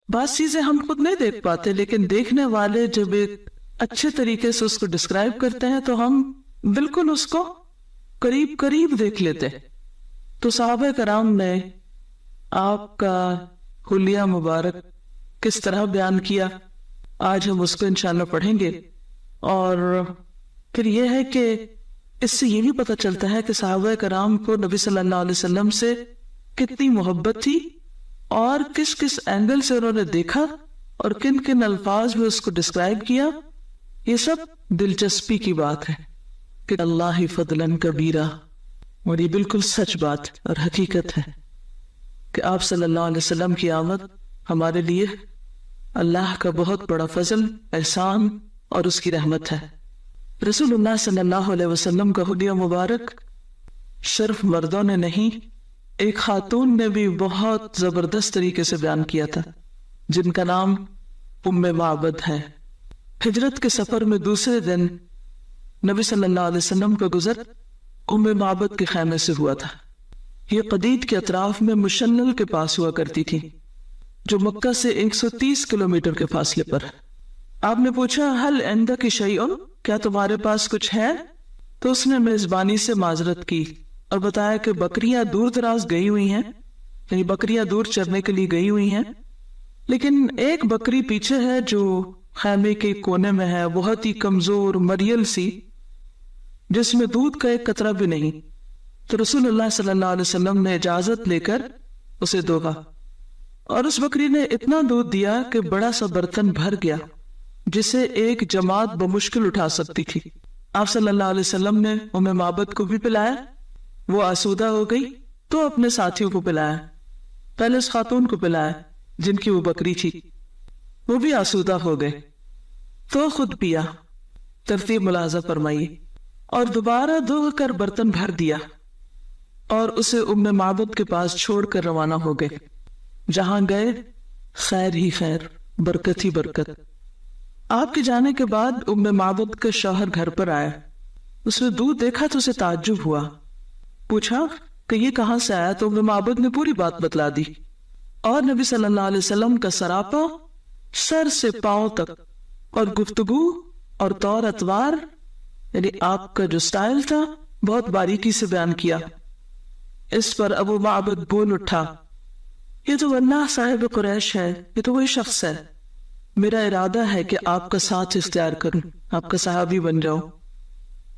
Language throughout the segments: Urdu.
بعض چیزیں ہم خود نہیں دیکھ پاتے، لیکن دیکھنے والے جب ایک اچھے طریقے سے اس کو ڈسکرائب کرتے ہیں تو ہم بالکل اس کو قریب قریب دیکھ لیتے. تو صحابہ کرام نے آپ کا حلیہ مبارک کس طرح بیان کیا، آج ہم اس کو انشاءاللہ پڑھیں گے. اور پھر یہ ہے کہ اس سے یہ بھی پتہ چلتا ہے کہ صحابہ کرام کو نبی صلی اللہ علیہ وسلم سے کتنی محبت تھی اور کس کس اینگل سے انہوں نے دیکھا اور کن کن الفاظ میں اس کو ڈسکرائب کیا. یہ سب دلچسپی کی بات ہے کہ اللہ فضلا کبیرہ، اور یہ بالکل سچ بات اور حقیقت ہے کہ آپ صلی اللہ علیہ وسلم کی آمد ہمارے لیے اللہ کا بہت بڑا فضل، احسان اور اس کی رحمت ہے. رسول اللہ صلی اللہ علیہ وسلم کا حلیہ مبارک صرف مردوں نے نہیں، ایک خاتون نے بھی بہت زبردست طریقے سے بیان کیا تھا، جن کا نام ام معبد ہے. ہجرت کے سفر میں دوسرے دن نبی صلی اللہ علیہ وسلم کا گزر ام معبد کے خیمے سے ہوا تھا. یہ قدید کے اطراف میں مشنل کے پاس ہوا کرتی تھی، جو مکہ سے 130 کلومیٹر کے فاصلے پر. آپ نے پوچھا ہل عندک شیء، کیا تمہارے پاس کچھ ہے؟ تو اس نے میزبانی سے معذرت کی اور بتایا کہ بکریاں دور دراز گئی ہوئی ہیں، یعنی بکریاں دور چرنے کے لیے گئی ہوئی ہیں، لیکن ایک بکری پیچھے ہے جو خیمے کے کونے میں ہے، بہت ہی کمزور مریل سی، جس میں دودھ کا ایک قطرہ بھی نہیں. تو رسول اللہ صلی اللہ علیہ وسلم نے اجازت لے کر اسے دوہا، اور اس بکری نے اتنا دودھ دیا کہ بڑا سا برتن بھر گیا، جسے ایک جماعت بمشکل اٹھا سکتی تھی. آپ صلی اللہ علیہ وسلم نے ام معبد کو بھی پلایا، وہ آسودہ ہو گئی تو اپنے ساتھیوں کو پلایا. پہلے اس خاتون کو پلایا جن کی وہ بکری تھی، وہ بھی آسودہ ہو گئے تو خود پیا. ترتیب ملاحظہ فرمائیے. اور دوبارہ دھو کر برتن بھر دیا اور اسے ام معبد کے پاس چھوڑ کر روانہ ہو گئے. جہاں گئے خیر ہی خیر، برکت ہی برکت. آپ کے جانے کے بعد ام معبد کا شوہر گھر پر آیا. اس نے دودھ دیکھا تو اسے تعجب ہوا. پوچھا کہ یہ کہاں سے آیا؟ تو ام معبد نے پوری بات بتلا دی، اور نبی صلی اللہ علیہ وسلم کا سراپا سر سے پاؤں تک، اور گفتگو اور طور اتوار، یعنی آپ کا جو سٹائل تھا، بہت باریکی سے بیان کیا. اس پر ابو معبد بول اٹھا، یہ تو واللہ صاحب قریش ہے، یہ تو وہی شخص ہے. میرا ارادہ ہے کہ آپ کا ساتھ اختیار کروں، آپ کا صحابی بن جاؤں،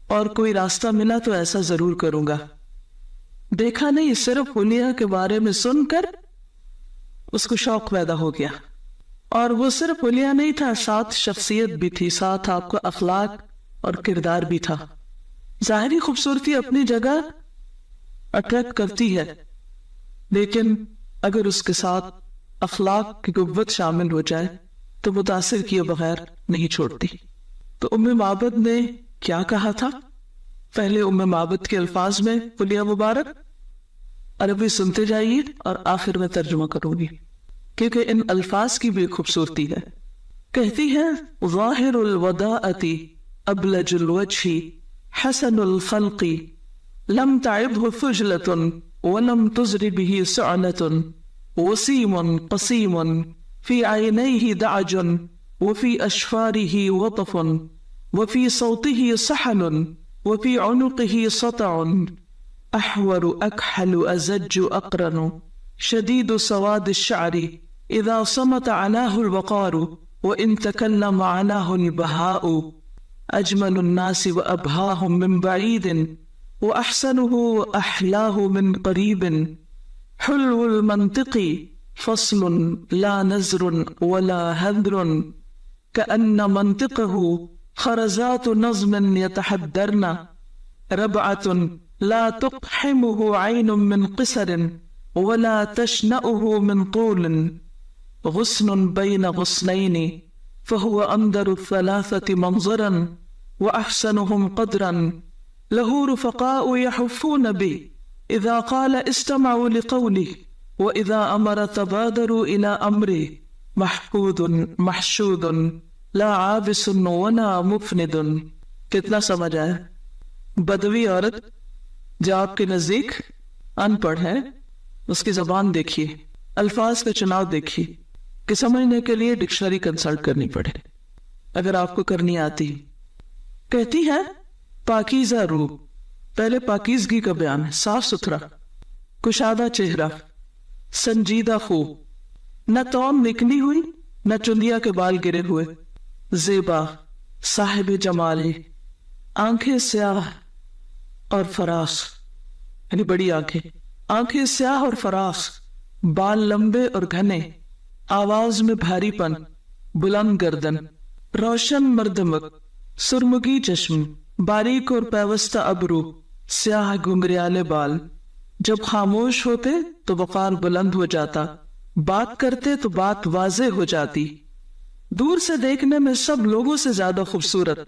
اور کوئی راستہ ملا تو ایسا ضرور کروں گا. دیکھا نہیں، صرف حلیہ کے بارے میں سن کر اس کو شوق پیدا ہو گیا. اور وہ صرف حلیہ نہیں تھا، ساتھ شخصیت بھی تھی، ساتھ آپ کا اخلاق اور کردار بھی تھا. ظاہری خوبصورتی اپنی جگہ اٹریکٹ کرتی ہے، لیکن اگر اس کے ساتھ اخلاق کی قوت شامل ہو جائے تو متاثر کیے بغیر نہیں چھوڑتی. تو ام معبد نے کیا کہا تھا؟ پہلے ام معبد کے الفاظ میں حلیہ مبارک، عربی سنتے جائیے اور آخر میں ترجمہ کروں گی، کیونکہ ان الفاظ کی بھی خوبصورتی ہے. کہتی ہے ظاہر الوداعۃ ابلج الوجہ حسن الخلق لم تعبہ فجلۃ ولم تزر بہ سعنۃ وسیم قسیم فی عینیہ دعج وفی اشفارہ وطف وفی صوتہ صحن وفی عنقہ سطع احور اکحل ازج اقرن شدید سواد الشعر اذا صمت عناہ الوقار وان تکلم عناہ البہاء اجمل الناس وابہاہم من بعید واحسنہ واحلاہ من قریب حلو المنطق فصل لا نزر ولا هذر كأن منطقه خرزات نظم يتحدرن ربعة لا تقحمه عين من قصر ولا تشنأه من طول غصن بين غصنين فهو أنظر الثلاثة منظرا وأحسنهم قدرا له رفقاء يحفون به إذا قال استمعوا لقوله وإذا أمر تبادروا إلى أمره محفوظ محشود لا عابس ولا مفند. کتنا سمجھ آیا؟ بدوی عورت جو آپ کے نزدیک ان پڑھ ہے، اس کی زبان دیکھیے، الفاظ کا چناؤ دیکھیے، کہ سمجھنے کے لیے ڈکشنری کنسلٹ کرنی پڑے، اگر آپ کو کرنی آتی۔ کہتی ہے پاکیزہ روح، پہلے پاکیزگی کا بیان ہے، صاف ستھرا، کشادہ چہرہ، سنجیدہ خو، نہ توم نکلی ہوئی نہ چندیا کے بال گرے ہوئے، زیبا، صاحب جمال، آنکھیں سیاہ اور فراخ، یعنی بڑی آنکھیں سیاہ اور فراخ، بال لمبے اور گھنے، آواز میں بھاری پن، بلند گردن، روشن مردمک، سرمگی چشم، باریک اور پیوستہ ابرو، سیاہ گھنگریالے بال، جب خاموش ہوتے تو وقار بلند ہو جاتا، بات کرتے تو بات واضح ہو جاتی، دور سے دیکھنے میں سب لوگوں سے زیادہ خوبصورت،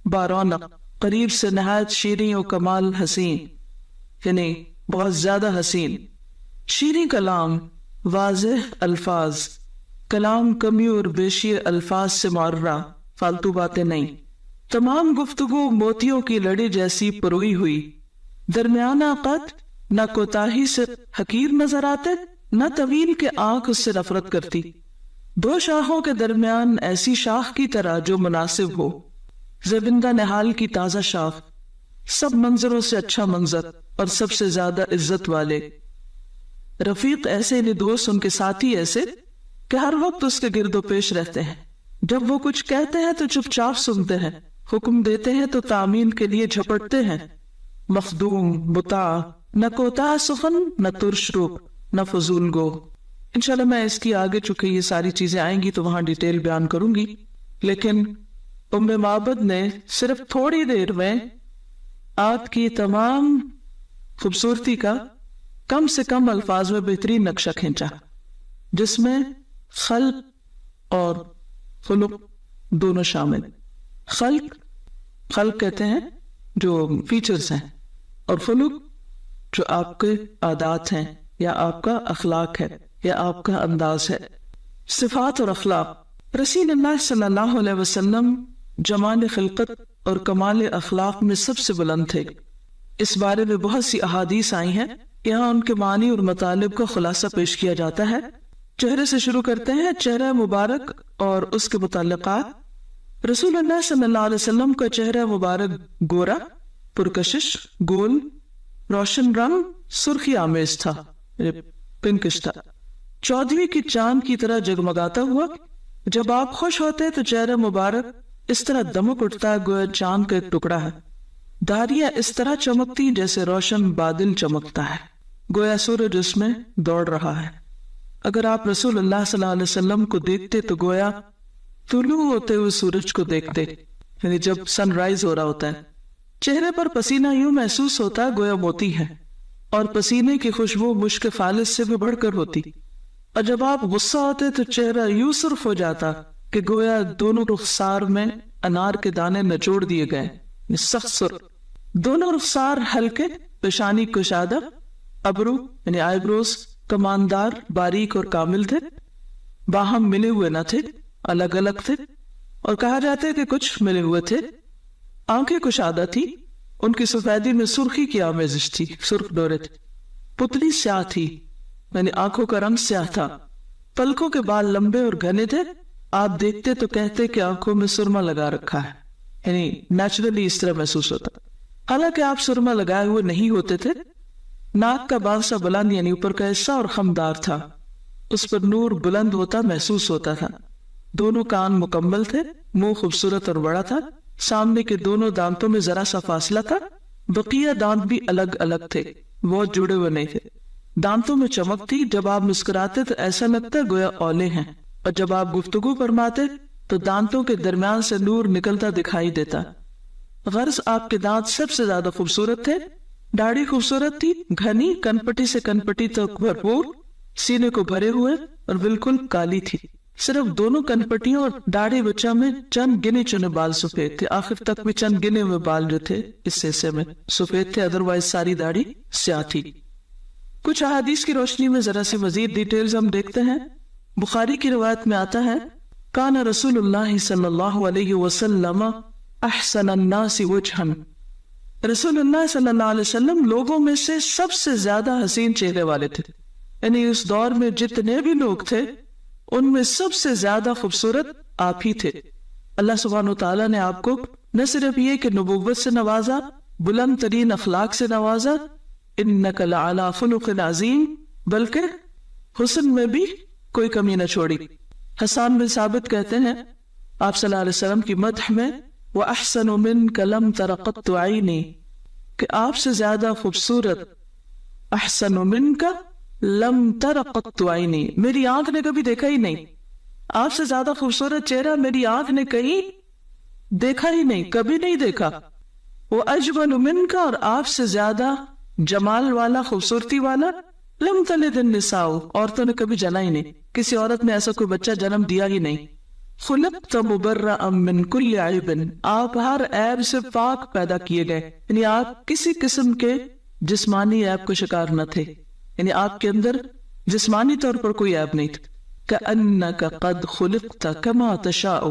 بارونق، قریب سے نہایت شیریں و کمال حسین، یعنی بہت زیادہ حسین، شیریں کلام، واضح الفاظ، کلام کمی اور بیشی الفاظ سے معرہ، فالتو باتیں نہیں، تمام گفتگو موتیوں کی لڑی جیسی پروئی ہوئی، درمیانہ قد، نہ کوتاہی سے حقیر نظر آتے، نہ طویل کے آنکھ اس سے نفرت کرتی، دو شاخوں کے درمیان ایسی شاخ کی طرح جو مناسب ہو، زبندہ نہال کی تازہ شاخ، سب منظروں سے اچھا منظر اور سب سے زیادہ عزت والے، رفیق ایسے، یعنی دوست، ان کے ساتھی ایسے کہ ہر وقت اس کے گرد و پیش رہتے ہیں، جب وہ کچھ کہتے ہیں تو چپ چاپ سنتے ہیں، حکم دیتے ہیں تو تعمیل کے لیے جھپٹتے ہیں، مخدوم، مطاع، نہ کوتاہ سخن، نہ ترش روپ، نہ فضول گو۔ انشاءاللہ میں اس کی آگے، چونکہ یہ ساری چیزیں آئیں گی تو وہاں ڈیٹیل بیان کروں گی، لیکن ام معبد نے صرف تھوڑی دیر میں آپ کی تمام خوبصورتی کا کم سے کم الفاظ میں بہترین نقشہ کھینچا، جس میں خلق اور خلق دونوں شامل۔ خلق کہتے ہیں جو فیچرز ہیں، اور خلق جو آپ کے عادات ہیں یا آپ کا اخلاق ہے یا آپ کا انداز ہے، صفات اور اخلاق۔ رسول اللہ صلی اللہ علیہ وسلم جمال خلقت اور کمال اخلاق میں سب سے بلند تھے، اس بارے میں بہت سی احادیث آئی ہیں، یہاں ان کے معنی اور مطالب کا خلاصہ پیش کیا جاتا ہے۔ چہرے سے شروع کرتے ہیں، چہرہ مبارک اور اس کے متعلقات۔ رسول اللہ صلی اللہ علیہ وسلم کا چہرہ مبارک گورا، پرکشش، گول، روشن رنگ، سرخی آمیز تھا، پنکش تھا، 14ویں کی چاند کی طرح جگمگاتا ہوا۔ جب آپ خوش ہوتے تو چہرہ مبارک اس طرح دمک اٹھتا گویا چاند کا ایک ٹکڑا ہے، داڑیاں اس طرح چمکتی جیسے روشن بادل چمکتا ہے، گویا سورج اس میں دوڑ رہا ہے۔ اگر آپ رسول اللہ صلی اللہ علیہ وسلم کو دیکھتے تو گویا طلوع ہوتے ہوئے سورج کو دیکھتے، یعنی جب سن رائز ہو رہا ہوتا ہے۔ چہرے پر پسینہ یوں محسوس ہوتا گویا موتی ہے، اور پسینے کی خوشبو مشک خالص سے بھی بڑھ کر ہوتی، اور جب آپ غصہ ہوتے تو چہرہ یوں سرخ ہو جاتا کہ گویا دونوں رخسار میں انار کے دانے نچوڑ دیے گئے، سخت سرخ۔ دونوں رخسار ہلکے، پیشانی کشادہ، ابرو یعنی آئی بروز کماندار، باریک اور کامل تھے، باہم ملے ہوئے نہ تھے، الگ الگ تھے، اور کہا جاتا ہے کہ کچھ ملے ہوئے تھے۔ آنکھیں کشادہ تھی، ان کی سفیدی میں سرخی کی آمیزش تھی، سرخ ڈورے تھے۔ پتلی سیاہ تھی، یعنی آنکھوں کا رنگ سیاہ تھا۔ پلکوں کے بال لمبے اور گھنے تھے، آپ دیکھتے تو کہتے کہ آنکھوں میں سرما لگا رکھا ہے، یعنی نیچرلی اس طرح محسوس ہوتا، حالانکہ آپ سرما لگائے ہوئے نہیں ہوتے تھے۔ ناک کا باغسا بلند یعنی اوپر کا حصہ اور خمدار تھا، اس پر نور بلند ہوتا محسوس ہوتا تھا۔ دونوں کان مکمل تھے، منہ خوبصورت اور بڑا تھا، سامنے کے دونوں دانتوں میں ذرا سا فاصلہ تھا، بقیہ دانت بھی الگ الگ تھے، بہت جڑے ہوئے نہیں تھے۔ دانتوں میں چمک تھی، جب آپ مسکراتے تو ایسا لگتا گویا اولے ہیں، اور جب آپ گفتگو فرماتے تو دانتوں کے درمیان سے نور نکلتا دکھائی دیتا۔ غرض آپ کے دانت سب سے زیادہ خوبصورت تھے۔ داڑھی خوبصورت تھی، گھنی، کنپٹی سے کنپٹی تک بھرپور، سینے کو بھرے ہوئے اور بالکل کالی تھی۔ صرف دونوں کنپٹیوں اور داڑھی بچہ میں چند گنے چنے بال سفید تھے، آخر تک بھی چند گنے ہوئے بال جو تھے اس حصے میں سفید تھے، ادروائز ساری داڑھی سیاہ تھی۔ کچھ احادیث کی روشنی میں ذرا سی مزید ڈیٹیلز ہم دیکھتے ہیں۔ بخاری کی روایت میں آتا ہے، کان رسول اللہ صلی اللہ علیہ وسلم احسن الناس وجہا، رسول اللہ صلی اللہ علیہ وسلم لوگوں میں سے سب سے زیادہ حسین چہرے والے تھے، یعنی اس دور میں جتنے بھی لوگ تھے ان میں سب سے زیادہ خوبصورت آپ ہی تھے. اللہ سبحانہ تعالیٰ نے آپ کو نہ صرف یہ کہ نبوت سے نوازا، بلند ترین اخلاق سے نوازا، انک لعلی خلق عظیم، بلکہ حسن میں بھی کوئی کمی نہ چھوڑی. حسان بن ثابت کہتے ہیں آپ صلی اللہ علیہ وسلم کی مدح میں وَأَحْسَنُ مِنْكَ لَمْ تَرَ قَطُّ عَيْنِي، کہ آپ سے زیادہ خوبصورت، احسن منك لم تر قط عینی، میری آنکھ نے کبھی دیکھا ہی نہیں. آپ سے زیادہ خوبصورت چہرہ میری آنکھ نے کہیں دیکھا ہی نہیں، کبھی نہیں دیکھا. وہ اجمل منك، اور آپ سے زیادہ جمال والا، خوبصورتی والا، لم تلد النساء، عورتوں نے کبھی جنا ہی نہیں، کسی عورت نے ایسا کوئی بچہ جنم دیا ہی نہیں. خلقت مبرأ من کل عیب، آپ ہر عیب سے پاک پیدا کیے گئے، یعنی آپ کسی قسم کے جسمانی عیب کو شکار نہ تھے، یعنی آپ کے اندر جسمانی طور پر کوئی عیب نہیں تھا. کأنک قد خلقت کما تشاء،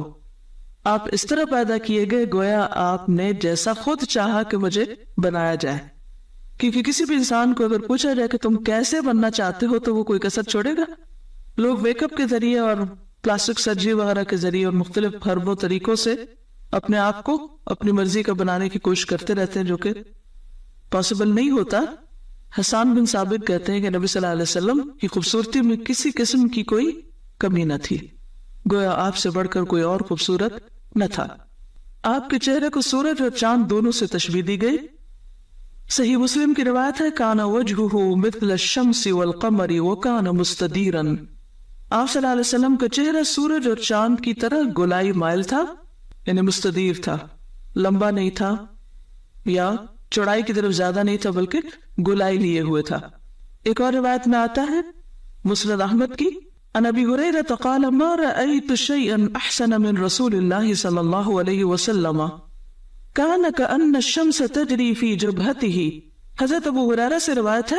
آپ اس طرح پیدا کیے گئے گویا آپ نے جیسا خود چاہا کہ مجھے بنایا جائے. کیونکہ کسی بھی انسان کو اگر پوچھا جائے کہ تم کیسے بننا چاہتے ہو تو وہ کوئی کسر چھوڑے گا. لوگ میک اپ کے ذریعے اور پلاسٹک سرجری وغیرہ کے ذریعے اور مختلف حربوں طریقوں سے اپنے آپ کو اپنی مرضی کا بنانے کی کوشش کرتے رہتے ہیں، جو کہ پاسبل نہیں ہوتا. حسان بن ثابت کہتے ہیں کہ نبی صلی اللہ علیہ وسلم کی خوبصورتی میں کسی قسم کی کوئی کمی نہ تھی، گویا آپ سے بڑھ کر کوئی اور خوبصورت نہ تھا. آپ کے چہرے کو سورج اور چاند دونوں سے تشبیہ دی گئی. صحیح مسلم کی روایت ہے کان وجہہ مثل الشمس والقمر وکان مستدیرا، آپ صلی اللہ علیہ وسلم کا چہرہ سورج اور چاند کی طرح گولائی مائل تھا، یعنی مستدیر تھا، لمبا نہیں تھا یا چوڑائی کی طرف زیادہ نہیں تھا، بلکہ گولائی لیے ہوئے تھا. ایک اور روایت میں آتا ہے مسند احمد کی، عن ابی ہریرہ قال ما رأیت شیئا احسن من رسول اللہ صلی اللہ علیہ وسلم کان کأن الشمس تجری فی جبہتہ. حضرت ابو ہریرہ سے روایت ہے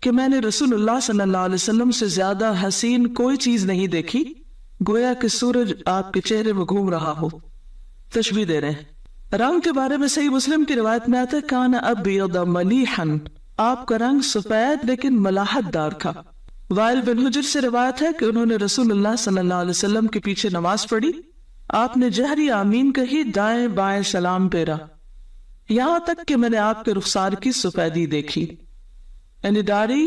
کہ میں نے رسول اللہ صلی اللہ علیہ وسلم سے زیادہ حسین کوئی چیز نہیں دیکھی، گویا کہ سورج آپ کے چہرے میں گھوم رہا ہو. تشبیہ دے رہے ہیں. رنگ کے بارے میں صحیح مسلم کی روایت میں آتا ہے کان ابیض ملیحا، آپ کا رنگ سفید لیکن ملاحت دار تھا. وائل بن حجر سے روایت ہے کہ انہوں نے رسول اللہ صلی اللہ علیہ وسلم کے پیچھے نماز پڑھی، آپ نے جہری آمین کہی، دائیں بائیں سلام پھیرا، یہاں تک کہ میں نے آپ کے رخسار کی سفیدی دیکھی. یعنی داڑھی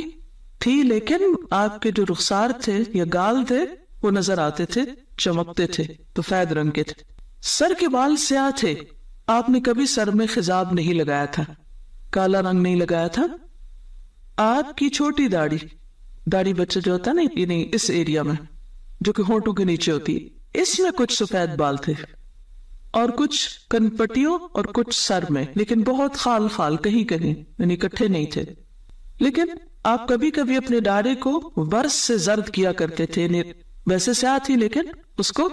تھی لیکن آپ کے جو رخسار تھے یا گال تھے وہ نظر آتے تھے، چمکتے تھے، سفید رنگ کے تھے. سر کے بال سیاہ تھے، آپ نے کبھی سر میں خضاب نہیں لگایا تھا، کالا رنگ نہیں لگایا تھا. آپ کی چھوٹی داڑھی بچہ جو ہوتا ہے نا، یعنی اس ایریا میں جو کہ ہونٹوں کے نیچے ہوتی ہے، اس میں کچھ سفید بال تھے اور کچھ کن پٹیوں اور کچھ سر میں، لیکن بہت خال خال، کہیں کہیں، یعنی اکٹھے نہیں تھے. لیکن آپ کبھی کبھی اپنے داڑھی کو برس سے زرد کیا کرتے تھے، یعنی ویسے سیاہ تھی لیکن اس کو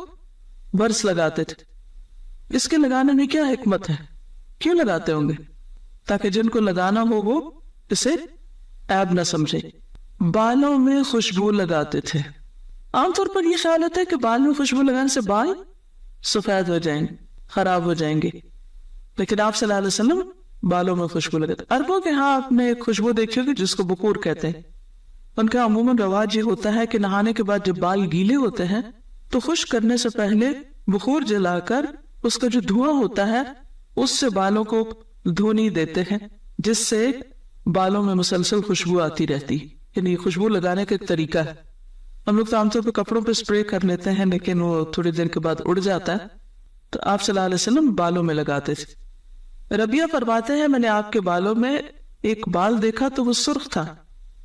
برس لگاتے تھے. اس کے لگانے میں کیا حکمت ہے؟ کیوں لگاتے ہوں گے؟ تاکہ جن کو لگانا ہو وہ اسے عیب نہ سمجھے. بالوں میں خوشبو لگاتے تھے. عام طور پر یہ خیال ہوتا ہے کہ بال میں خوشبو لگانے سے بال سفید ہو جائیں گے، خراب ہو جائیں گے، لیکن آپ صلی اللہ علیہ وسلم بالوں میں خوشبو لگاتے. عربوں کے ہاں آپ نے ایک خوشبو دیکھی ہوگی جس کو بخور کہتے ہیں. ان کا عموماً رواج یہ ہوتا ہے کہ نہانے کے بعد جب بال گیلے ہوتے ہیں تو خشک کرنے سے پہلے بخور جلا کر اس کا جو دھواں ہوتا ہے اس سے بالوں کو دھونی دیتے ہیں، جس سے بالوں میں مسلسل خوشبو آتی رہتی. یعنی خوشبو لگانے کا ایک طریقہ ہے. ہم لوگ تو عام طور پہ کپڑوں پہ اسپرے کر لیتے ہیں لیکن وہ تھوڑی دیر کے بعد اڑ جاتا ہے، تو آپ صلی اللہ علیہ وسلم بالوں میں لگاتے تھے. ربیہ فرماتے ہیں میں نے آپ کے بالوں میں ایک بال دیکھا تو وہ سرخ تھا.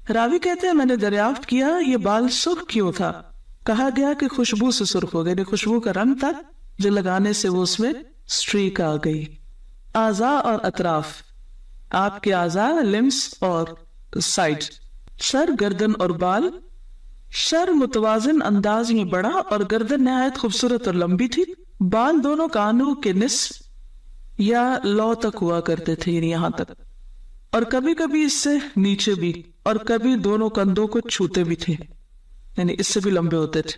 راوی کہتے ہیں میں نے دریافت کیا یہ بال سرخ کیوں تھا؟ کہا گیا کہ خوشبو سے سرخ ہو گئے، یعنی خوشبو کا رنگ تھا جو لگانے سے وہ اس میں سٹریک آ گئی. اعضاء اور اطراف، آپ کے اعضاء لمس اور سائڈ، سر، گردن اور بال. سر متوازن انداز میں بڑا اور گردن نہایت خوبصورت اور لمبی تھی. بال دونوں کانوں کے نصف یا لو تک ہوا کرتے تھے، یعنی یہاں تک، اور کبھی کبھی اس سے نیچے بھی، اور کبھی دونوں کندھوں کو چھوتے بھی تھے، یعنی اس سے بھی لمبے ہوتے تھے.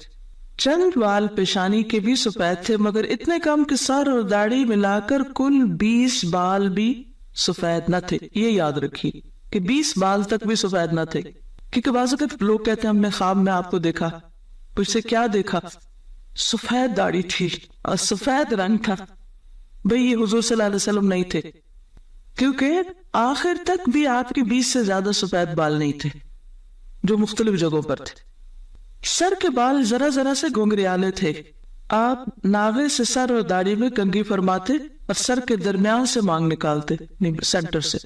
چند بال پیشانی کے بھی سفید تھے مگر اتنے کم کہ سر اور داڑھی ملا کر کل 20 بال بھی سفید نہ تھے. یہ یاد رکھیے کہ 20 بال تک بھی سفید نہ تھے، کیونکہ بعض اوقات لوگ کہتے ہیں ہم نے خواب میں آپ کو دیکھا، اسے کیا دیکھا؟ سفید داڑھی تھی اور سفید رنگ تھا. بھئی یہ حضور صلی اللہ علیہ وسلم نہیں تھے، کیونکہ آخر تک بھی آپ کے 20 سے زیادہ سفید بال نہیں تھے جو مختلف جگہوں پر تھے. سر کے بال ذرا ذرا سے گھنگریالے تھے. آپ ناغے سے سر اور داڑھی میں کنگھی فرماتے اور سر کے درمیان سے مانگ نکالتے، سینٹر سے.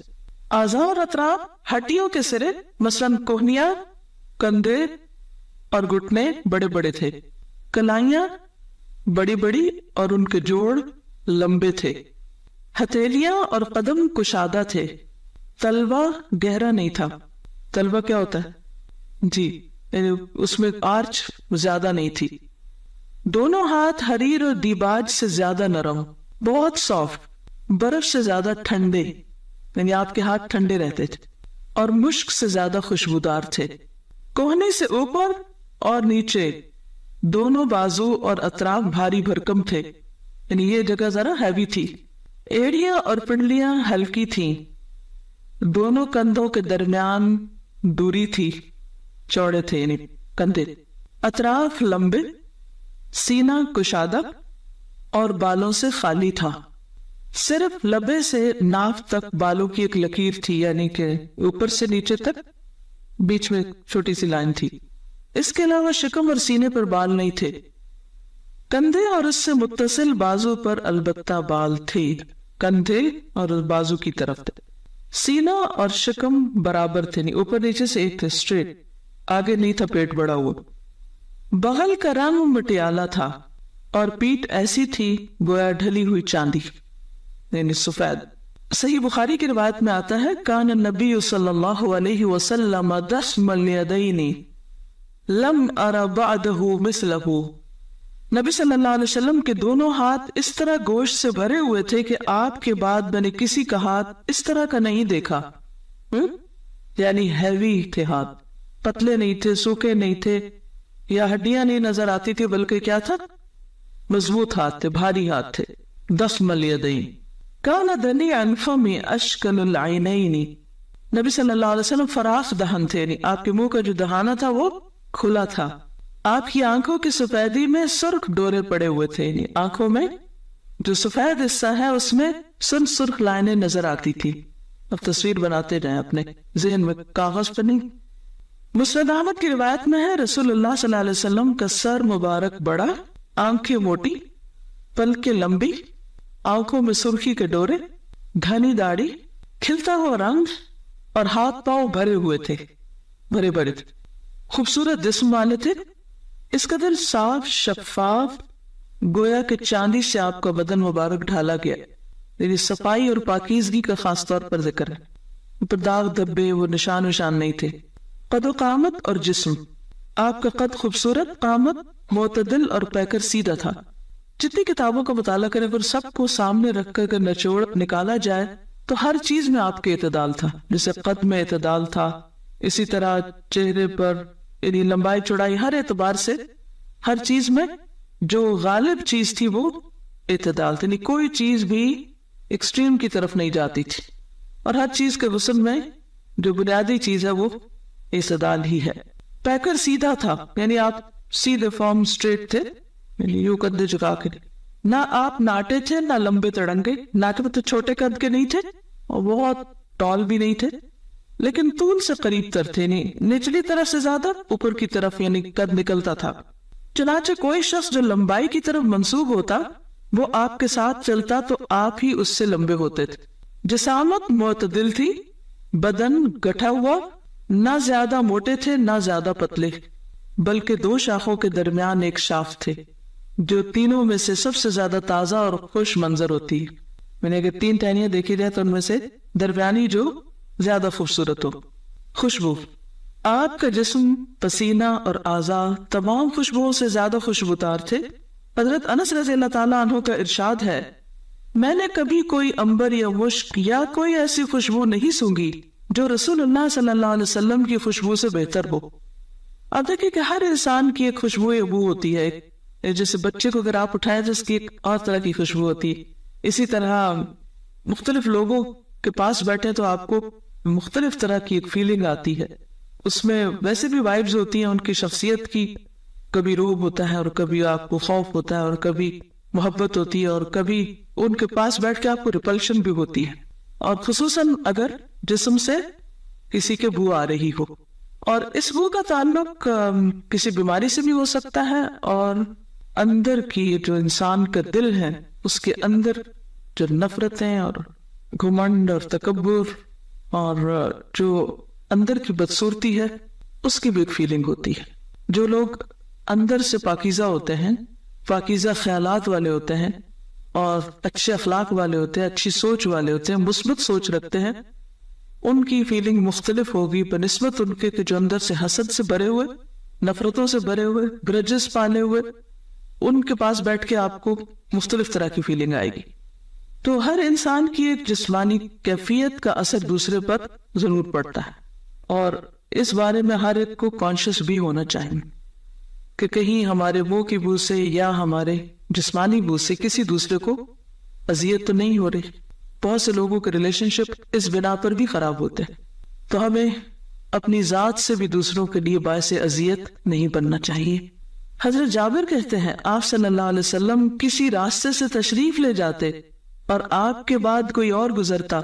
اعضاء اور اطراف ہڈیوں کے سرے مثلاً کوہنیاں، کندھے اور گھٹنے بڑے بڑے تھے. کلائیاں بڑی بڑی اور ان کے جوڑ لمبے تھے. ہتھیلیاں اور قدم کشادہ تھے. تلوا گہرا نہیں تھا. تلوا کیا ہوتا ہے؟ جی، اس میں آرچ زیادہ نہیں تھی. دونوں ہاتھ حریر اور دیباج سے زیادہ نرم، بہت سافٹ، برف سے زیادہ ٹھنڈے، یعنی آپ کے ہاتھ ٹھنڈے رہتے تھے، اور مشک سے زیادہ خوشبودار تھے. کوہنی سے اوپر اور نیچے دونوں بازو اور اطراف بھاری بھرکم تھے، یعنی یہ جگہ ذرا ہیوی تھی. ایڑیاں اور پنڈلیاں ہلکی تھیں. دونوں کندھوں کے درمیان دوری تھی، چوڑے تھے یعنی کندھے. اطراف لمبے، سینہ کشادہ اور بالوں سے خالی تھا. صرف لبے سے ناف تک بالوں کی ایک لکیر تھی، یعنی کہ اوپر سے نیچے تک بیچ میں چھوٹی سی لائن تھی. اس کے علاوہ شکم اور سینے پر بال نہیں تھے. کندھے اور اس سے متصل بازو پر البتہ بال تھے، کندھے اور بازو کی طرف تھے. سینہ اور شکم برابر تھے، نہیں اوپر نیچے سے ایک تھے، اسٹریٹ، آگے نہیں تھا پیٹ بڑا ہوا. بغل کا رنگ مٹیالہ تھا اور پیٹھ ایسی تھی گویا ڈھلی ہوئی چاندی، یعنی سفید. صحیح بخاری کی روایت میں آتا ہے کان النبی صلی اللہ علیہ وسلم دسم الیدین لم ار بعدہ مثلہ. نبی صلی اللہ علیہ وسلم کے دونوں ہاتھ اس طرح گوشت سے بھرے ہوئے تھے کہ آپ کے بعد میں نے کسی کا ہاتھ اس طرح کا نہیں دیکھا. یعنی ہیوی تھے ہاتھ، پتلے نہیں تھے، سوکھے نہیں تھے، یا ہڈیاں نہیں نظر آتی تھی، بلکہ کیا تھا؟ مضبوط ہاتھ تھے، بھاری ہاتھ تھے. دسم الیدین کان دنیعا فم اشکل العینین. نبی صلی اللہ علیہ وسلم فراخ دہن تھے، یعنی آپ کے منہ کا جو دہانہ تھا وہ کھلا تھا. آپ کی آنکھوں کی سفیدی میں سرخ ڈورے پڑے ہوئے تھے، یعنی آنکھوں میں جو سفید حصہ ہے اس میں سرخ لائنیں نظر آتی تھی. اب تصویر بناتے جائیں اپنے ذہن میں، کاغذ پر نہیں. مسند احمد کی روایت میں ہے رسول اللہ صلی اللہ علیہ وسلم کا سر مبارک بڑا، آنکھیں موٹی، پلکیں لمبی، آنکھوں میں سرخی کے ڈورے، گھنی داڑھی، کھلتا ہوا رنگ اور ہاتھ پاؤں بھرے ہوئے تھے، بڑے بڑے تھے، خوبصورت جسم والے تھے. اس قدر صاف شفاف گویا کہ چاندی سے آپ کا بدن مبارک ڈھالا گیا. یعنی صفائی اور پاکیزگی کا خاص طور پر ذکر ہے. پر داغ دھبے وہ نشان نہیں تھے. قد و قامت اور جسم، آپ کا قد خوبصورت، قامت معتدل اور پیکر سیدھا تھا. جتنی کتابوں کا مطالعہ کریں پر سب کو سامنے رکھ کر نچوڑ نکالا جائے تو ہر چیز میں آپ کے اعتدال تھا. جیسے قد میں اعتدال تھا، اسی طرح چہرے پر یعنی لمبائی چوڑائی، ہر اعتبار سے ہر چیز میں جو غالب چیز تھی وہ اعتدال تھی. یعنی کوئی چیز بھی ایکسٹریم کی طرف نہیں جاتی تھی، اور ہر چیز کے غسل میں جو بنیادی چیز ہے وہ اعتدال ہی ہے. پیکر سیدھا تھا، یعنی آپ سیدھے فارم اسٹریٹ تھے، یعنی یوں کندھے جھکا کے. نہ آپ ناٹے تھے نہ لمبے تڑنگے، ناٹے تو چھوٹے قد کے نہیں تھے اور بہت ٹال بھی نہیں تھے، لیکن طول سے قریب تر تھے، نہیں نچلی طرف سے زیادہ اوپر کی طرف یعنی قد نکلتا تھا. چنانچہ کوئی شخص جو لمبائی کی طرف منسوب ہوتا وہ آپ کے ساتھ چلتا تو آپ ہی اس سے لمبے ہوتے تھے. جسامت معتدل تھی، بدن گٹھا ہوا، نہ زیادہ موٹے تھے نہ زیادہ پتلے، بلکہ دو شاخوں کے درمیان ایک شاخ تھے جو تینوں میں سے سب سے زیادہ تازہ اور خوش منظر ہوتی ہے. میں نے اگر 3 ٹہنیاں دیکھی جائے تو ان میں سے درمیانی جو زیادہ خوبصورت ہو. خوشبو، آپ کا جسم، پسینہ اور اعضاء تمام خوشبوؤں سے زیادہ خوشبودار تھے. حضرت انس رضی اللہ تعالیٰ عنہ کا ارشاد ہے میں نے کبھی کوئی عنبر یا مشک یا کوئی ایسی خوشبو نہیں سونگھی جو رسول اللہ صلی اللہ علیہ وسلم کی خوشبو سے بہتر ہو. اب دیکھیں کہ ہر انسان کی ایک خوشبو ابو ہوتی ہے. جیسے بچے کو اگر آپ اٹھائیں تو اس کی ایک اور طرح کی خوشبو ہوتی ہے. اسی طرح مختلف لوگوں کے پاس بیٹھے تو آپ کو مختلف طرح کی ایک فیلنگ آتی ہے. اس میں ویسے بھی وائبز ہوتی ہیں ان کی شخصیت کی، کبھی روب ہوتا ہے اور کبھی آپ کو خوف ہوتا ہے اور کبھی محبت ہوتی ہے اور کبھی ان کے پاس بیٹھ کے آپ کو ریپلشن بھی ہوتی ہے، اور خصوصاً اگر جسم سے کسی کے بو آ رہی ہو، اور اس بو کا تعلق کسی بیماری سے بھی ہو سکتا ہے، اور اندر کی جو انسان کا دل ہے اس کے اندر جو نفرتیں اور گھمنڈ اور تکبر اور جو اندر کی بدصورتی ہے اس کی بھی ایک فیلنگ ہوتی ہے۔ جو لوگ اندر سے پاکیزہ ہوتے ہیں، پاکیزہ خیالات والے ہوتے ہیں اور اچھے اخلاق والے ہوتے ہیں، اچھی سوچ والے ہوتے ہیں، مثبت سوچ رکھتے ہیں، ان کی فیلنگ مختلف ہوگی بنسبت ان کے جو اندر سے حسد سے بھرے ہوئے، نفرتوں سے بھرے ہوئے، گرجز پالے ہوئے، ان کے پاس بیٹھ کے آپ کو مختلف طرح کی فیلنگ آئے گی۔ تو ہر انسان کی ایک جسمانی کیفیت کا اثر دوسرے پر ضرور پڑتا ہے، اور اس بارے میں ہر ایک کو کانشیس بھی ہونا چاہیے کہ کہیں ہمارے منہ کی بو سے یا ہمارے جسمانی بو سے کسی دوسرے کو اذیت تو نہیں ہو رہی۔ بہت سے لوگوں کے ریلیشن شپ اس بنا پر بھی خراب ہوتے ہیں، تو ہمیں اپنی ذات سے بھی دوسروں کے لیے باعث اذیت نہیں بننا چاہیے۔ حضرت جابر کہتے ہیں آپ صلی اللہ علیہ وسلم کسی راستے سے تشریف لے جاتے اور آپ کے بعد کوئی اور گزرتا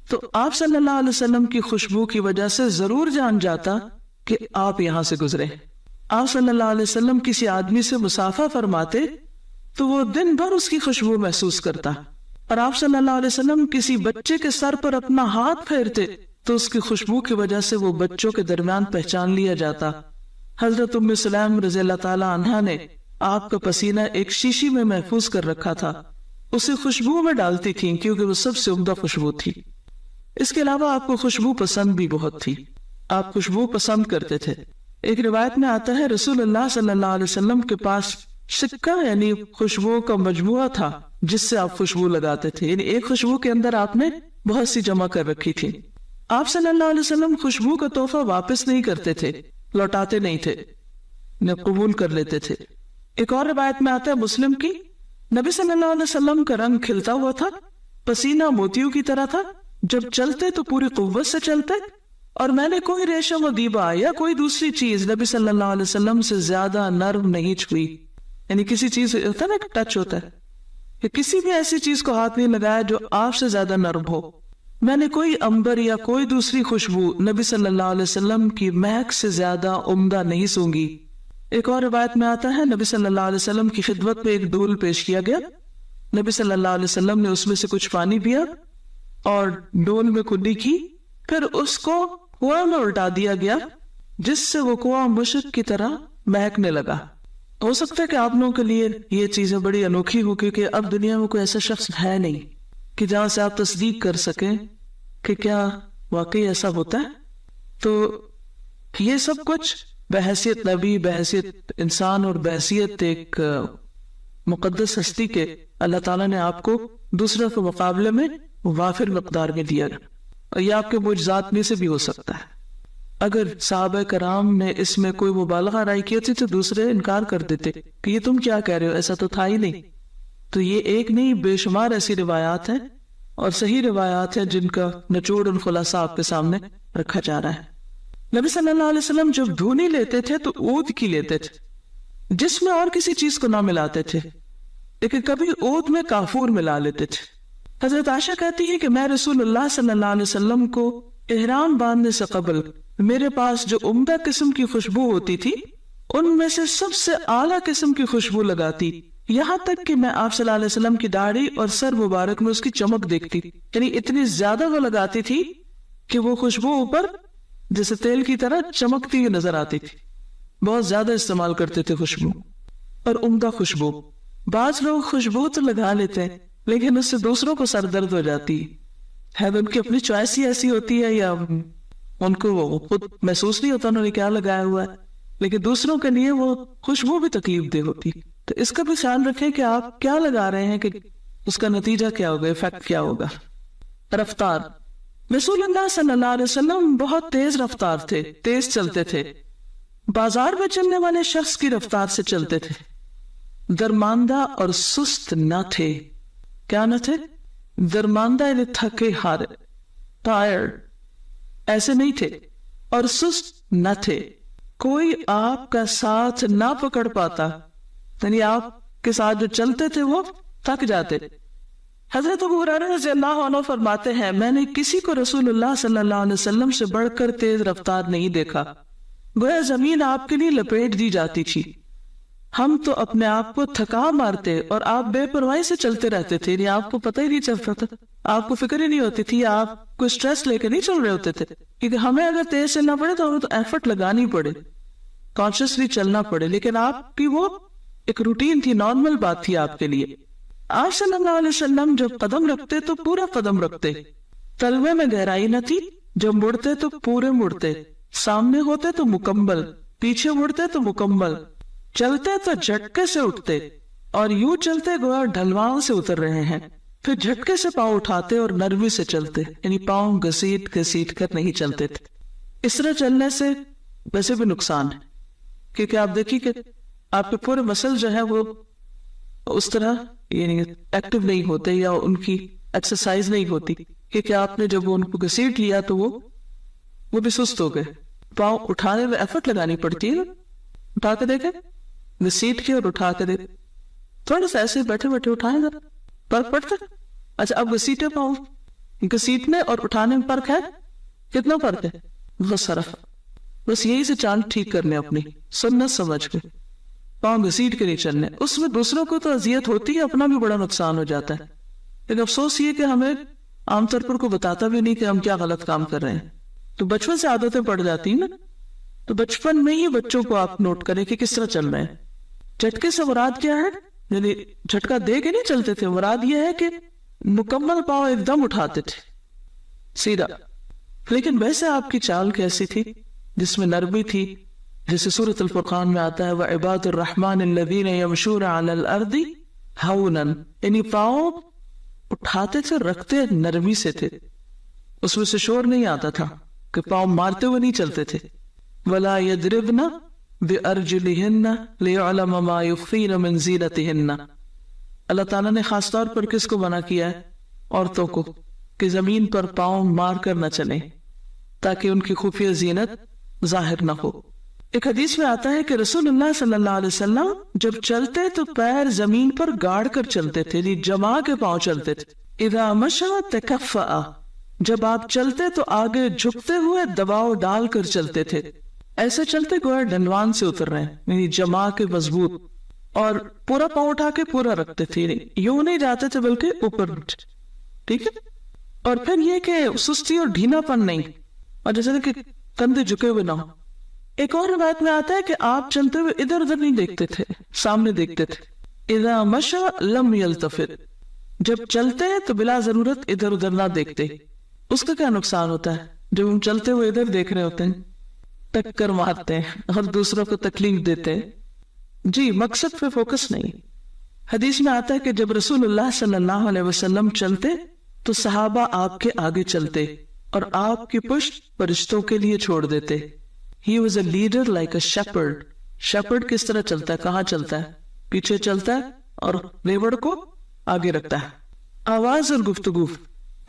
تو آپ صلی اللہ علیہ وسلم کی خوشبو کی وجہ سے ضرور جان جاتا کہ آپ یہاں سے گزرے۔ آپ صلی اللہ علیہ وسلم کسی آدمی سے مصافحہ فرماتے تو وہ دن بھر اس کی خوشبو محسوس کرتا، اور آپ صلی اللہ علیہ وسلم کسی بچے کے سر پر اپنا ہاتھ پھیرتے تو اس کی خوشبو کی وجہ سے وہ بچوں کے درمیان پہچان لیا جاتا۔ حضرت ام سلیم رضی اللہ تعالی عنہا نے آپ کا پسینہ ایک شیشی میں محفوظ کر رکھا تھا، اسے خوشبو میں ڈالتی تھیں کیونکہ وہ سب سے عمدہ خوشبو تھی۔ اس کے علاوہ آپ کو خوشبو پسند بھی بہت تھی، آپ خوشبو پسند کرتے تھے۔ ایک روایت میں آتا ہے رسول اللہ صلی اللہ علیہ وسلم کے پاس سکہ یعنی خوشبو کا مجموعہ تھا جس سے آپ خوشبو لگاتے تھے، یعنی ایک خوشبو کے اندر آپ نے بہت سی جمع کر رکھی تھی۔ آپ صلی اللہ علیہ وسلم خوشبو کا تحفہ واپس نہیں کرتے تھے، لوٹاتے نہیں تھے، قبول کر لیتے تھے۔ ایک اور روایت میں آتا ہے مسلم کی، نبی صلی اللہ علیہ وسلم کا رنگ کھلتا ہوا تھا، پسینہ موتیوں کی طرح تھا، جب چلتے تو پوری قوت سے چلتے، اور میں نے کوئی ریشم و دیبا یا کوئی دوسری چیز نبی صلی اللہ علیہ وسلم سے زیادہ نرم نہیں چھوئی۔ یعنی کسی چیز ہوتا ہے نا کہ ٹچ ہوتا ہے، کہ کسی بھی ایسی چیز کو ہاتھ نہیں لگایا جو آپ سے زیادہ نرم ہو۔ میں نے کوئی عنبر یا کوئی دوسری خوشبو نبی صلی اللہ علیہ وسلم کی مہک سے زیادہ عمدہ نہیں سونگی۔ ایک اور روایت میں آتا ہے نبی صلی اللہ علیہ وسلم کی خدمت میں ایک ڈول پیش کیا گیا، نبی صلی اللہ علیہ وسلم نے اس میں سے کچھ پانی پیا اور ڈول میں کنڈی کی، پھر اس کو کنواں میں الٹا دیا گیا جس سے وہ کنواں مشک کی طرح مہکنے لگا۔ ہو سکتا ہے کہ آپ لوگوں کے لیے یہ چیزیں بڑی انوکھی ہو، کیونکہ اب دنیا میں کوئی ایسا شخص ہے نہیں کہ جہاں سے آپ تصدیق کر سکیں کہ کیا واقعی ایسا ہوتا ہے۔ تو یہ سب کچھ بحیثیت نبی، بحیثیت انسان اور بحیثیت ایک مقدس ہستی کے اللہ تعالیٰ نے آپ کو دوسروں کے مقابلے میں وافر مقدار میں دیا، اور یہ آپ کے معجزات میں سے بھی ہو سکتا ہے۔ اگر صحابہ کرام نے اس میں کوئی مبالغہ رائی کی ہوتی تو دوسرے انکار کر دیتے کہ یہ تم کیا کہہ رہے ہو، ایسا تو تھا ہی نہیں۔ تو یہ ایک نہیں بے شمار ایسی روایات ہیں اور صحیح روایات ہیں جن کا نچوڑ اور خلاصہ آپ کے سامنے رکھا جا رہا ہے۔ نبی صلی اللہ علیہ وسلم جب دھونی لیتے تھے تو عود کی لیتے تھے، جس میں اور کسی چیز کو نہ ملاتے تھے، لیکن کبھی عود میں کافور ملا لیتے تھے۔ حضرت عائشہ کہتی ہے کہ میں رسول اللہ صلی اللہ علیہ وسلم کو احرام باندھنے سے قبل میرے پاس جو عمدہ قسم کی خوشبو ہوتی تھی ان میں سے سب سے اعلیٰ قسم کی خوشبو لگاتی، یہاں تک کہ میں آپ صلی اللہ علیہ وسلم کی داڑھی اور سر مبارک میں اس کی چمک دیکھتی، یعنی اتنی زیادہ وہ لگاتی تھی کہ وہ خوشبو اوپر جیسے تیل کی طرح چمکتی ہوئی نظر آتی تھی۔ بہت زیادہ استعمال کرتے تھے خوشبو، اور عمدہ خوشبو۔ بعض لوگ خوشبو تو لگا لیتے ہیں لیکن اس سے دوسروں کو سر درد ہو جاتی ہے، ان کی اپنی چوائس ہی ایسی ہوتی ہے یا ان کو وہ خود محسوس نہیں ہوتا انہوں نے کیا لگایا ہوا ہے، لیکن دوسروں کے لیے وہ خوشبو بھی تکلیف دہ ہوتی۔ تو اس کا بھی خیال رکھیں کہ آپ کیا لگا رہے ہیں، کہ اس کا نتیجہ کیا ہوگا، ایفیکٹ کیا ہوگا۔ رفتار، رسول اللہ صلی اللہ علیہ وسلم بہت تیز رفتار تھے، تیز چلتے تھے۔ بازار میں چلنے والے شخص کی رفتار سے چلتے تھے، درماندہ اور سست نہ تھے۔ کیا نہ تھے؟ درماندہ یعنی تھکے ہارے، ٹائرڈ، ایسے نہیں تھے، اور سست نہ تھے۔ کوئی آپ کا ساتھ نہ پکڑ پاتا، یعنی آپ کے ساتھ جو چلتے تھے وہ تھک جاتے۔ حضرت ابو ہریرہ رضی اللہ عنہ فرماتے ہیں میں نے کسی کو رسول اللہ صلی اللہ علیہ وسلم سے بڑھ کر تیز رفتار نہیں دیکھا، گویا زمین آپ کے لیے لپیٹ دی جاتی تھی، ہم تو اپنے آپ کو تھکا مارتے اور آپ بے پرواہی سے چلتے رہتے تھے، یعنی آپ کو پتہ ہی نہیں چلتا تھا، آپ کو فکر ہی نہیں ہوتی تھی، آپ کو سٹریس لے کے نہیں چل رہے ہوتے تھے، کیونکہ ہمیں اگر تیز چلنا پڑے تو ہمیں تو ایفرٹ لگانی پڑے، کانشیسلی چلنا پڑے، لیکن آپ کی وہ ایک روٹین تھی، نارمل بات تھی آپ کے لیے۔ آپ صلی اللہ علیہ وسلم جب قدم رکھتے تو پورا قدم رکھتے، تلوے میں گہرائی نہ تھی، جب مڑتے تو پورے مڑتے، سامنے ہوتے تو مکمل، پیچھے مڑتے تو مکمل، چلتے تو جھٹکے سے اٹھتے اور یوں چلتے گویا ڈھلوان سے اتر رہے ہیں، پھر جھٹکے سے پاؤں اٹھاتے اور نرمی سے چلتے، یعنی پاؤں گھسیٹ گھسیٹ کر نہیں چلتے تھے۔ اس طرح چلنے سے ویسے بھی نقصان ہے، کیونکہ آپ دیکھیے کہ آپ کے پورے مسل جو ہے وہ اس طرح یعنی ایکٹیو نہیں ہوتے یا ان کی ایکسرسائز نہیں ہوتی، کیونکہ آپ نے جب ان کو گھسیٹ لیا تو وہ بھی سست ہو گئے۔ پاؤں اٹھانے میں ایفرٹ لگانی پڑتی ہے، اٹھا کے دیکھیں، گھسیٹ کے اور اٹھا کے دیکھیں، تھوڑا سا ایسے بیٹھے بیٹھے اٹھائیں گا، فرق پڑتا ہے؟ اچھا اب گھسیٹے پاؤں، گھسیٹنے اور اٹھانے میں فرق ہے؟ کتنا فرق ہے؟ بہت سارا فرق۔ بس یہی سے چاند ٹھیک کرنے اپنی سنت سمجھ کے، پاؤں گھسیٹ کے نہیں چلنے، اس میں دوسروں کو تو اذیت ہوتی ہے، اپنا بھی بڑا نقصان ہو جاتا ہے، لیکن افسوس یہ کہ ہمیں عام طور پر کوئی بتاتا بھی نہیں کہ ہم کیا غلط کام کر رہے ہیں، تو بچپن سے عادتیں پڑ جاتی ہیں نا، تو بچپن میں ہی بچوں کو آپ نوٹ کریں کہ کس طرح چل رہے ہیں۔ جھٹکے سے مراد کیا ہے؟ یعنی جھٹکا دے کے نہیں چلتے تھے، مراد یہ ہے کہ مکمل پاؤں ایک دم اٹھاتے تھے سیدھا، لیکن ویسے آپ کی چال کیسی تھی جس میں نرمی تھی، جیسے سورۃ الفرقان میں آتا ہے وَعِبَادُ الرَّحْمَنِ الَّذِينَ يَمْشُونَ عَلَى الْأَرْضِ هَوْنًا، یعنی پاؤں اٹھاتے تھے، رکھتے نرمی سے تھے، اس میں سے شور نہیں آتا تھا کہ پاؤں مارتے ہوئے نہیں چلتے تھے۔ وَلَا يَضْرِبْنَ بِأَرْجُلِهِنَّ لِيُعْلَمَ مَا يُخْفِينَ مِنْ زِينَتِهِنَّ، اللہ تعالیٰ نے خاص طور پر کس کو منع کیا ہے؟ عورتوں کو، کہ زمین پر پاؤں مار کر نہ چلیں تاکہ ان کی خفیہ زینت ظاہر نہ ہو۔ ایک حدیث میں آتا ہے کہ رسول اللہ صلی اللہ علیہ وسلم جب چلتے تو پیر زمین پر گاڑ کر چلتے تھے، یعنی جما کے پاؤں چلتے تھے۔ اذا مشى تکفأ، جب آپ چلتے تو آگے جھکتے ہوئے دباؤ ڈال کر چلتے تھے، ایسے چلتے گویا ڈھلوان سے اتر رہے ہیں، یعنی جما کے مضبوط، اور پورا پاؤں اٹھا کے پورا رکھتے تھے، یوں نہیں جاتے تھے بلکہ اوپر، ٹھیک ہے۔ اور پھر یہ کہ سستی اور ڈھینا پن نہیں، اور جیسے کہ کندھے جھکے ہوئے نہ ہو۔ ایک اور روایت میں آتا ہے کہ آپ چلتے ہوئے ادھر ادھر نہیں دیکھتے تھے، سامنے دیکھتے تھے۔ اذا مشى لم يلتفت، جب چلتے ہیں تو بلا ضرورت ادھر ادھر نہ دیکھتے۔ اس کا کیا نقصان ہوتا ہے؟ جب ہم چلتے ہوئے ادھر دیکھ رہے ہوتے ہیں، ٹکر مارتے ہیں اور دوسروں کو تکلیف دیتے ہیں، جی مقصد پہ فوکس نہیں۔ حدیث میں آتا ہے کہ جب رسول اللہ صلی اللہ علیہ وسلم چلتے تو صحابہ آپ کے آگے چلتے اور آپ کی پشت فرشتوں کے لیے چھوڑ دیتے۔ He was a leader like a shepherd۔ shepherd کس طرح چلتا ہے؟ کہاں چلتا ہے؟ پیچھے چلتا ہے اور ریوڑ کو آگے رکھتا ہے۔ آواز اور گفتگو،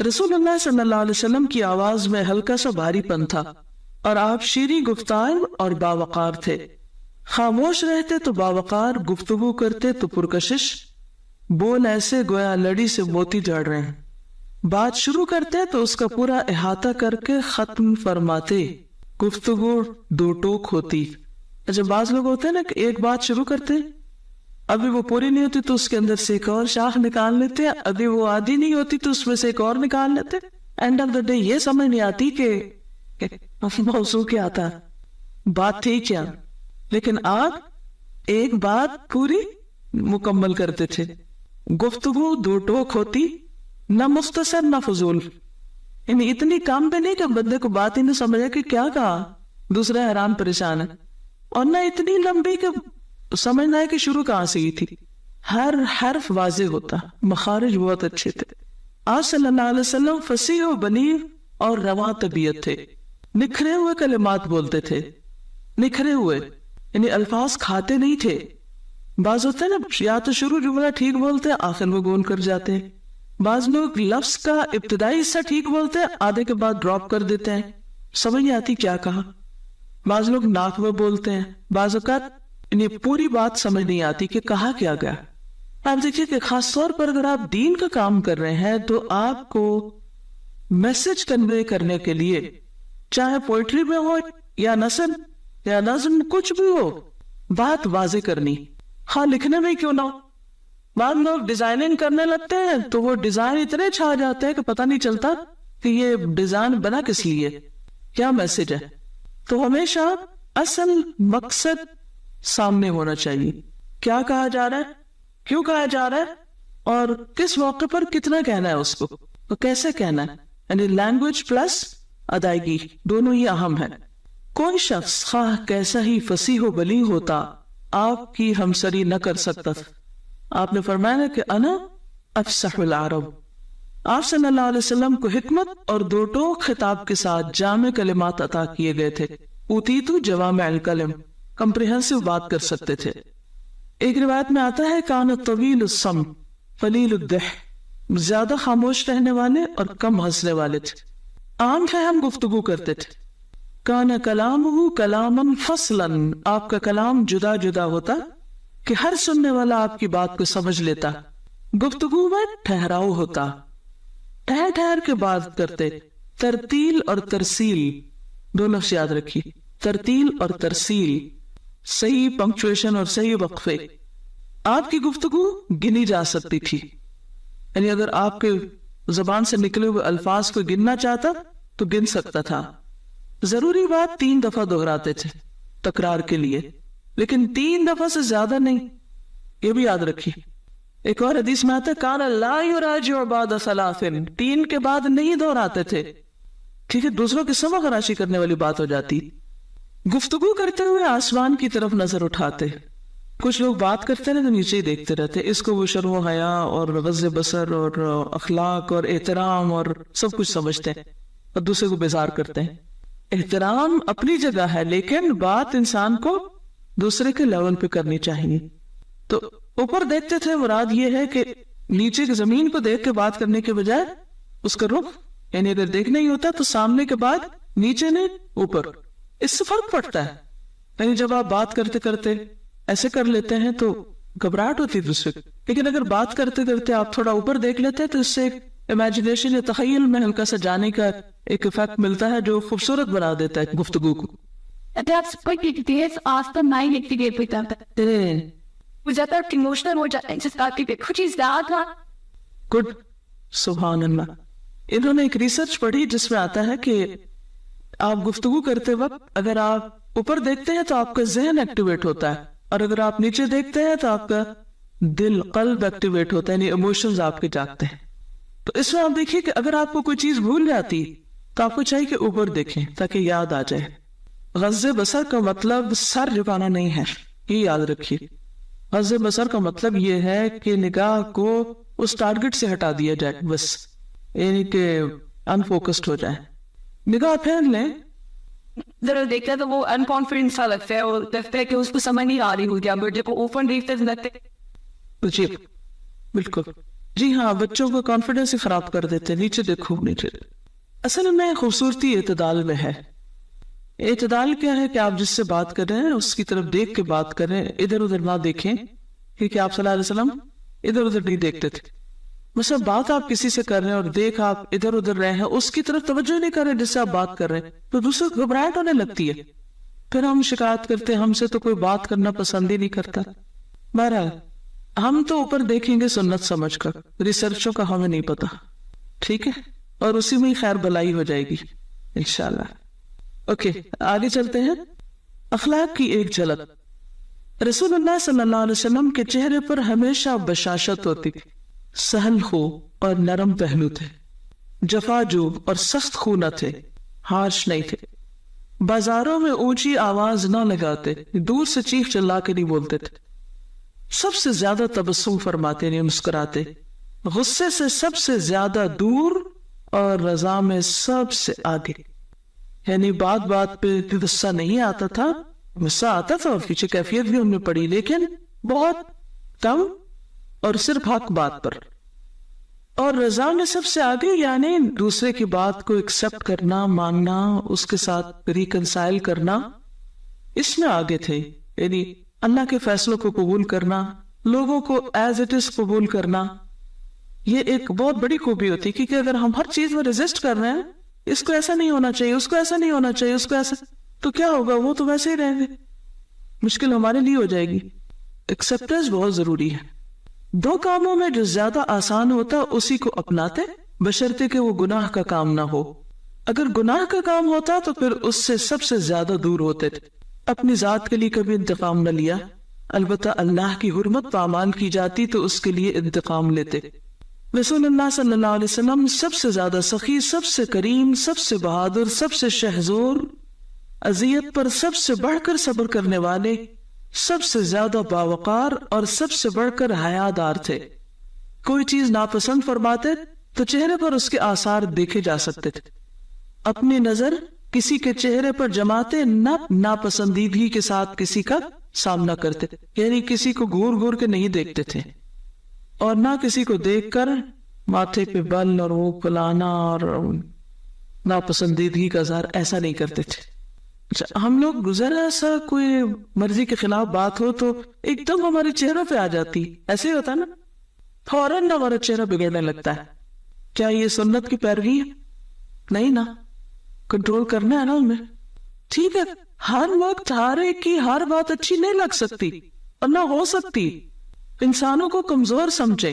رسول اللہ صلی اللہ علیہ وسلم کی آواز میں ہلکا سا بھاری پن تھا اور آپ شیریں گفتار اور باوقار تھے، خاموش رہتے تو باوقار، گفتگو کرتے تو پرکشش، بول ایسے گویا لڑی سے موتی جھاڑ رہے ہیں، بات شروع کرتے تو اس کا پورا احاطہ کر کے ختم فرماتے، گفتگو دو ٹوک ہوتی۔ اچھا بعض لوگ ہوتے ہیں نا کہ ایک بات شروع کرتے ابھی وہ پوری نہیں ہوتی تو اس کے اندر سے ایک اور شاخ نکال لیتے، ابھی وہ آدھی نہیں ہوتی تو اس میں سے ایک اور نکال لیتے، اینڈ آف دا ڈے یہ سمجھ نہیں آتی کہ موضوع کیا تھا، بات تھی کیا، لیکن آپ ایک بات پوری مکمل کرتے تھے۔ گفتگو دو ٹوک ہوتی، نہ مختصر نہ فضول، یعنی اتنی کام پہ نہیں کہ بندے کو بات ہی نہ سمجھے کہ کیا کہا، دوسرا حیران پریشان ہے، اور نہ اتنی لمبی کہ سمجھنا ہے کہ شروع کہاں سے ہی تھی، ہر حرف واضح ہوتا، مخارج بہت اچھے تھے۔ آپ صلی اللہ علیہ وسلم فصیح و بلیغ اور رواں طبیعت تھے، نکھرے ہوئے کلمات بولتے تھے، نکھرے ہوئے یعنی الفاظ کھاتے نہیں تھے۔ بعض ہوتے ہیں نا یا تو شروع جملہ ٹھیک بولتے ہیں آخر میں گول کر جاتے ہیں، بعض لوگ لفظ کا ابتدائی حصہ ٹھیک بولتے ہیں آدھے کے بعد ڈراپ کر دیتے ہیں، سمجھ نہیں آتی کیا کہا۔ بعض لوگ ناک میں بولتے ہیں, بعض اوقات انہیں پوری بات سمجھ نہیں آتی کہ کہا کیا گیا. آپ دیکھیے کہ خاص طور پر اگر آپ دین کا کام کر رہے ہیں تو آپ کو میسج کنوے کرنے کے لیے, چاہے پوئٹری میں ہو یا نثر یا نظم, کچھ بھی ہو, بات واضح کرنی, ہاں لکھنے میں کیوں نہ ہو. بعض لوگ ڈیزائننگ کرنے لگتے ہیں تو وہ ڈیزائن اتنے چھا جاتے ہیں کہ پتہ نہیں چلتا کہ یہ ڈیزائن بنا کس لیے, کیا میسج ہے. تو ہمیشہ اصل مقصد سامنے ہونا چاہیے, کیا کہا جا رہا ہے, کیوں کہا جا رہا ہے, اور کس موقع پر کتنا کہنا ہے اس کو, تو کیسے کہنا ہے. یعنی لینگویج پلس ادائیگی دونوں ہی اہم ہے. کوئی شخص خواہ کیسا ہی فصیح و بلیغ ہوتا آپ کی ہمسری نہ کر سکتا تھا. آپ نے فرمایا کہ انا افصح العرب. آپ صلی اللہ علیہ وسلم کو حکمت اور دو ٹوک خطاب کے ساتھ جامع کلمات عطا کیے گئے تھے. اوتیتو جوامع الکلم, کمپریہنسو بات کر سکتے تھے. ایک روایت میں آتا ہے کان طویل الصمت قلیل الضحک, زیادہ خاموش رہنے والے اور کم ہنسنے والے تھے. عام فہم گفتگو کرتے تھے. کان کلامہ کلاما فصلا, آپ کا کلام جدا جدا ہوتا کہ ہر سننے والا آپ کی بات کو سمجھ لیتا. گفتگو میں ٹھہراؤ ہوتا, ٹھہر ٹھہر کے بات کرتے. ترتیل اور ترسیل دونوں سے یاد رکھیے, ترتیل اور ترسیل, صحیح پنکچویشن اور صحیح وقفے. آپ کی گفتگو گنی جا سکتی تھی, یعنی اگر آپ کے زبان سے نکلے ہوئے الفاظ کو گننا چاہتا تو گن سکتا تھا. ضروری بات 3 دفعہ دہراتے تھے تکرار کے لیے, لیکن 3 دفعہ سے زیادہ نہیں, یہ بھی یاد رکھیے. ایک اور حدیث میں آتا ہے کان لا یراجع بعد 3, 3 کے بعد نہیں دہراتے تھے. ٹھیک ہے, دوسروں کی سبق راشی کرنے والی بات ہو جاتی. گفتگو کرتے ہوئے آسمان کی طرف نظر اٹھاتے. کچھ لوگ بات کرتے رہتے نیچے ہی دیکھتے رہتے. اس کو وہ شرم و حیا اور غض بصر اور اخلاق اور احترام اور سب کچھ سمجھتے ہیں اور دوسرے کو بیزار کرتے ہیں. احترام اپنی جگہ ہے, لیکن بات انسان کو دوسرے کے لیول پہ کرنی چاہیے. تو اوپر دیکھتے تھے مراد یہ ہے کہ نیچے کی زمین کو دیکھ کے بات کرنے کے بجائے اس کا رخ, یعنی اگر دیکھنا ہی ہوتا تو سامنے کے بعد نیچے نے اوپر, اس سے فرق پڑتا ہے. یعنی جب آپ بات کرتے کرتے ایسے کر لیتے ہیں تو گھبراہٹ ہوتی ہے دوسرے کو, لیکن اگر بات کرتے کرتے آپ تھوڑا اوپر دیکھ لیتے ہیں تو اس سے ایک امیجنیشن یا تخیل میں ہلکا سا جانے کا ایک افیکٹ ملتا ہے جو خوبصورت بنا دیتا ہے گفتگو کو. گڈ, سبحان اللہ. انہوں نے ایک ریسرچ پڑھی جس میں آتا ہے کہ آپ گفتگو کرتے وقت اگر آپ اوپر دیکھتے ہیں تو آپ کا ذہن ایکٹیویٹ ہوتا ہے, اور اگر آپ نیچے دیکھتے ہیں تو آپ کا دل, قلب ایکٹیویٹ ہوتا ہے, یعنی ایموشنز آپ کے جاگتے ہیں. تو اس میں آپ دیکھیے کہ اگر آپ کو کوئی چیز بھول جاتی تو آپ کو چاہیے کہ اوپر دیکھیں تاکہ یاد آ جائے. غض بصر کا مطلب سر جھکانا نہیں ہے, یہ یاد رکھیے. غض بصر کا مطلب یہ ہے کہ نگاہ کو اس ٹارگٹ سے ہٹا دیا جائے, بس, یعنی کہ انفوکسڈ ہو جائے. نگاہ پھیر لیں, ذرا دیکھتا ہے تو وہ انکانفیڈنس سا لگتا ہے, اور لگتا ہے کہ اس کو سمجھ نہیں آ رہی ہوتی ہے, بٹ جب وہ اوپن دیکھتے ہیں لگتا ہے. جی بالکل, جی ہاں, بچوں کو کانفیڈنس ہی خراب کر دیتے. نیچے دیکھو, نیچے. اصل میں خوبصورتی اعتدال میں ہے. اعتدال کیا ہے کہ آپ جس سے بات کر رہے ہیں اس کی طرف دیکھ کے بات کریں, ادھر ادھر نہ دیکھیں, کیونکہ آپ صلی اللہ علیہ وسلم ادھر ادھر نہیں دیکھتے تھے. مثلا بات آپ کسی سے کر رہے ہیں اور دیکھ آپ ادھر ادھر رہے ہیں, اس کی طرف توجہ نہیں کر رہے جس سے آپ بات کر رہے ہیں, تو دوسرے کو گھبراہٹ ہونے لگتی ہے. پھر ہم شکایت کرتے ہیں ہم سے تو کوئی بات کرنا پسند ہی نہیں کرتا. بہرحال ہم تو اوپر دیکھیں گے سنت سمجھ کر, ریسرچوں کا ہمیں نہیں پتا, ٹھیک ہے, اور اسی میں خیر بلائی ہو جائے گی انشاءاللہ. اوکے, آگے چلتے ہیں. اخلاق کی ایک جھلک. رسول اللہ صلی اللہ علیہ وسلم کے چہرے پر ہمیشہ بشاشت ہوتی تھی. سہل خو اور نرم پہلو تھے, جفا جو اور سخت خو نہ تھے, ہارش نہیں تھے. بازاروں میں اونچی آواز نہ لگاتے, دور سے چیخ چلا کے نہیں بولتے تھے. سب سے زیادہ تبسم فرماتے, نہیں مسکراتے. غصے سے سب سے زیادہ دور اور رضا میں سب سے آگے. یعنی بات بات پہ غصہ نہیں آتا تھا, غصہ آتا تھا اور پیچھے کیفیت بھی ہم نے پڑھی, لیکن بہت کم اور صرف حق بات پر. اور رضا میں سب سے آگے, یعنی دوسرے کی بات کو ایکسپٹ کرنا, ماننا, اس کے ساتھ ریکنسائل کرنا, اس میں آگے تھے. یعنی اللہ کے فیصلوں کو قبول کرنا, لوگوں کو ایز اٹ از قبول کرنا, یہ ایک بہت بڑی خوبی ہوتی ہے. کیونکہ اگر ہم ہر چیز میں ریزسٹ کر رہے ہیں, اس کو ایسا نہیں ہونا چاہیے, اس کو ایسا نہیں ہونا چاہیے, اس کو ایسا, تو کیا ہوگا, وہ تو ویسے ہی رہیں گے, مشکل ہمارے لیے ہو جائے گی. ایکسپٹنس بہت ضروری ہے. دو کاموں میں جو زیادہ آسان ہوتا اسی کو اپناتے, بشرطے کہ وہ گناہ کا کام نہ ہو. اگر گناہ کا کام ہوتا تو پھر اس سے سب سے زیادہ دور ہوتے تھے. اپنی ذات کے لیے کبھی انتقام نہ لیا, البتہ اللہ کی حرمت پامال کی جاتی تو اس کے لیے انتقام لیتے. رسول اللہ صلی اللہ علیہ وسلم سب سے زیادہ سخی, سب سے کریم, سب سے بہادر, سب سے شہزور, اذیت پر سب سے بڑھ کر صبر کرنے والے, سب سے زیادہ باوقار اور سب سے بڑھ کر حیادار تھے. کوئی چیز ناپسند فرماتے تو چہرے پر اس کے آثار دیکھے جا سکتے تھے. اپنی نظر کسی کے چہرے پر جماتے نہ ناپسندیدگی کے ساتھ کسی کا سامنا کرتے, یعنی کسی کو گور گور کے نہیں دیکھتے تھے, اور نہ کسی کو دیکھ کر ماتھے پہ بل اور وہ پلانا اور ناپسندیدگی کا اظہار ایسا نہیں کرتے تھے. ہم لوگ ذرا سا کوئی مرضی کے خلاف بات ہو تو ایک دم ہمارے چہروں پہ آ جاتی, ایسے ہی ہوتا نا, فوراً ہمارا چہرہ بگڑنے لگتا ہے. کیا یہ سنت کی پیروی ہے؟ نہیں نا, کنٹرول کرنا ہے نا ہمیں. ٹھیک ہے, ہر وقت ہر ایک کی ہر بات اچھی نہیں لگ سکتی اور نہ ہو سکتی. انسانوں کو کمزور سمجھے,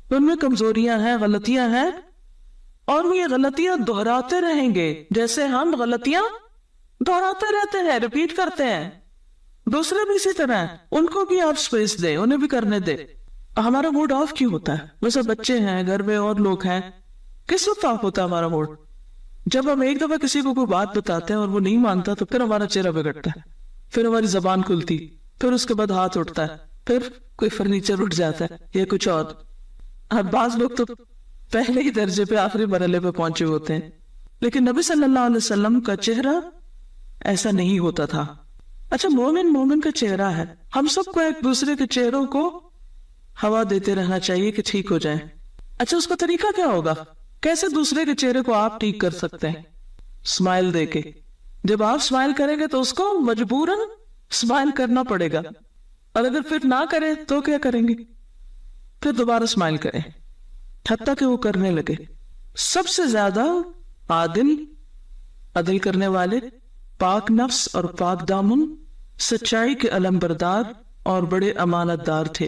ان میں کمزوریاں ہیں, غلطیاں ہیں, اور وہ یہ غلطیاں دہراتے رہیں گے. جیسے ہم غلطیاں دہراتے رہتے ہیں, ریپیٹ کرتے ہیں, دوسرے بھی اسی طرح ہیں, ان کو بھی آپ سپیس دیں, انہیں بھی کرنے دیں. ہمارا موڈ آف کیوں ہوتا ہے؟ ویسے بچے ہیں, گھر میں اور لوگ ہیں, کس وقت آف ہوتا ہے ہمارا موڈ؟ جب ہم ایک دفعہ کسی کو کوئی بات بتاتے ہیں اور وہ نہیں مانتا تو پھر ہمارا چہرہ بگڑتا ہے, پھر ہماری زبان کھلتی, پھر اس کے بعد ہاتھ اٹھتا ہے, پھر کوئی فرنیچر اٹھ جاتا ہے یا کچھ اور. بعض لوگ تو پہلے ہی درجے پہ, آخری مرحلے پہ پہنچے ہوتے ہیں. لیکن نبی صلی اللہ علیہ وسلم کا چہرہ ایسا نہیں ہوتا تھا. اچھا, مومن کا چہرہ ہے. ہم سب کو ایک دوسرے کے چہروں کو ہوا دیتے رہنا چاہیے کہ ٹھیک ہو جائیں. اچھا, اس کا طریقہ کیا ہوگا؟ کیسے دوسرے کے چہرے کو آپ ٹھیک کر سکتے ہیں؟ اسمائل دے کے. جب آپ اسمائل کریں گے تو اس کو مجبوراً اسمائل کرنا پڑے گا, اور اگر پھر نہ کرے تو کیا کریں گے؟ پھر دوبارہ اسمائل کریں حتیٰ کہ وہ کرنے لگے. سب سے زیادہ عدل کرنے والے, پاک نفس اور پاک دامن, سچائی کے علمبردار اور بڑے امانت دار تھے.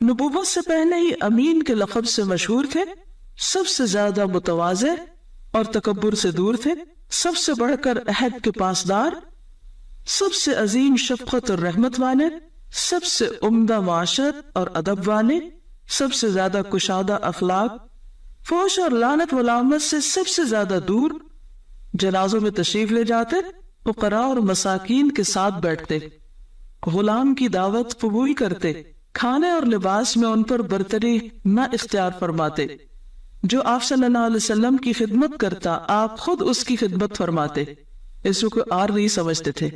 نبوت سے پہلے ہی امین کے لقب سے مشہور تھے. سب سے زیادہ متواضع اور تکبر سے دور تھے. سب سے بڑھ کر عہد کے پاسدار, سب سے عظیم شفقت اور رحمت والے, سب سے عمدہ معاشرت اور ادب والے, سب سے زیادہ کشادہ اخلاق, فحش اور لعنت و لامت سے سب سے زیادہ دور, جنازوں میں تشریف لے جاتے, فقراء اور مساکین کے ساتھ بیٹھتے, غلام کی دعوت قبول کرتے, کھانے اور لباس میں ان پر برتری نہ اختیار فرماتے. جو آپ صلی اللہ علیہ وسلم کی خدمت کرتا آپ خود اس کی خدمت فرماتے, اس کو کوئی آر نہیں سمجھتے تھے.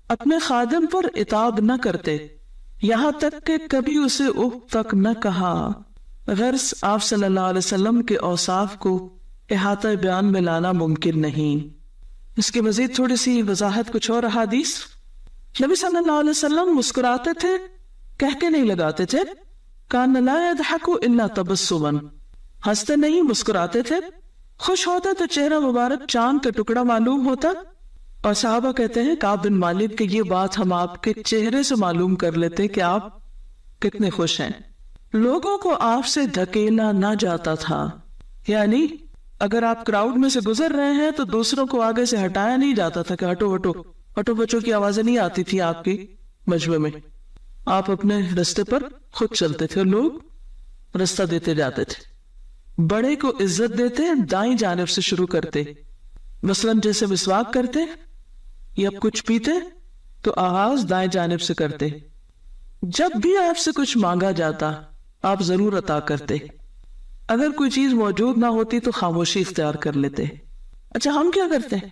اپنے خادم پر عتاب نہ کرتے, یہاں تک کہ کبھی اسے اف تک نہ کہا. غرض آپ صلی اللہ علیہ وسلم کے اوصاف کو احاطہ بیان میں لانا ممکن نہیں. اس کی مزید تھوڑی سی وضاحت کچھ اور احادیث. نبی صلی اللہ علیہ وسلم مسکراتے تھے, کہہ کے نہیں لگاتے تھے. کان لا یضحک الا تبسما, ہنستے نہیں مسکراتے تھے. خوش ہوتے تو چہرہ مبارک چاند کا ٹکڑا معلوم ہوتا. اور صحابہ کہتے ہیں کعب بن مالک کہ یہ بات ہم آپ کے چہرے سے معلوم کر لیتے کہ آپ کتنے خوش ہیں. لوگوں کو آپ سے دھکیلا نہ جاتا تھا, یعنی اگر آپ کراؤڈ میں سے گزر رہے ہیں تو دوسروں کو آگے سے ہٹایا نہیں جاتا تھا کہ ہٹو ہٹو ہٹو بچوں کی آوازیں نہیں آتی تھی آپ کی مجمع میں. آپ اپنے رستے پر خود چلتے تھے, لوگ رستہ دیتے جاتے تھے. بڑے کو عزت دیتے, دائیں جانب سے شروع کرتے. مثلاً جیسے مسواک کرتے یا کچھ پیتے تو آغاز دائیں جانب سے کرتے. جب بھی آپ سے کچھ مانگا جاتا آپ ضرور عطا کرتے. اگر کوئی چیز موجود نہ ہوتی تو خاموشی اختیار کر لیتے. اچھا, ہم کیا کرتے ہیں؟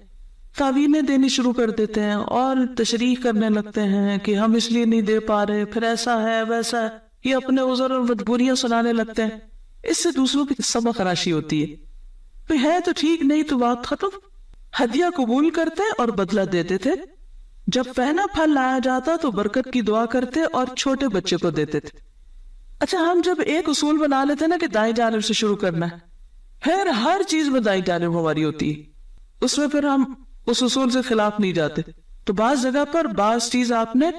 تعویلیں دینی شروع کر دیتے ہیں اور تشریح کرنے لگتے ہیں کہ ہم اس لیے نہیں دے پا رہے, پھر ایسا ہے ویسا ہے, یہ اپنے عذر اور مجبوریاں سنانے لگتے ہیں. اس سے دوسروں کی سبق خراشی ہوتی ہے. ہے تو ٹھیک, نہیں تو بات ختم. ہدیہ قبول کرتے اور بدلہ دیتے تھے. جب پہلا پھل لایا جاتا تو برکت کی دعا کرتے اور چھوٹے بچے کو دیتے تھے. اچھا ہم جب ایک اصول بنا لیتے نا کہ دائیں جانب سے شروع کرنا ہے, پھر ہر چیز میں دائیں جانب ہماری ہوتی ہے, اس میں پھر ہم اس اصول سے خلاف نہیں جاتے. تو بعض جگہ پر بعض چیز آپ نے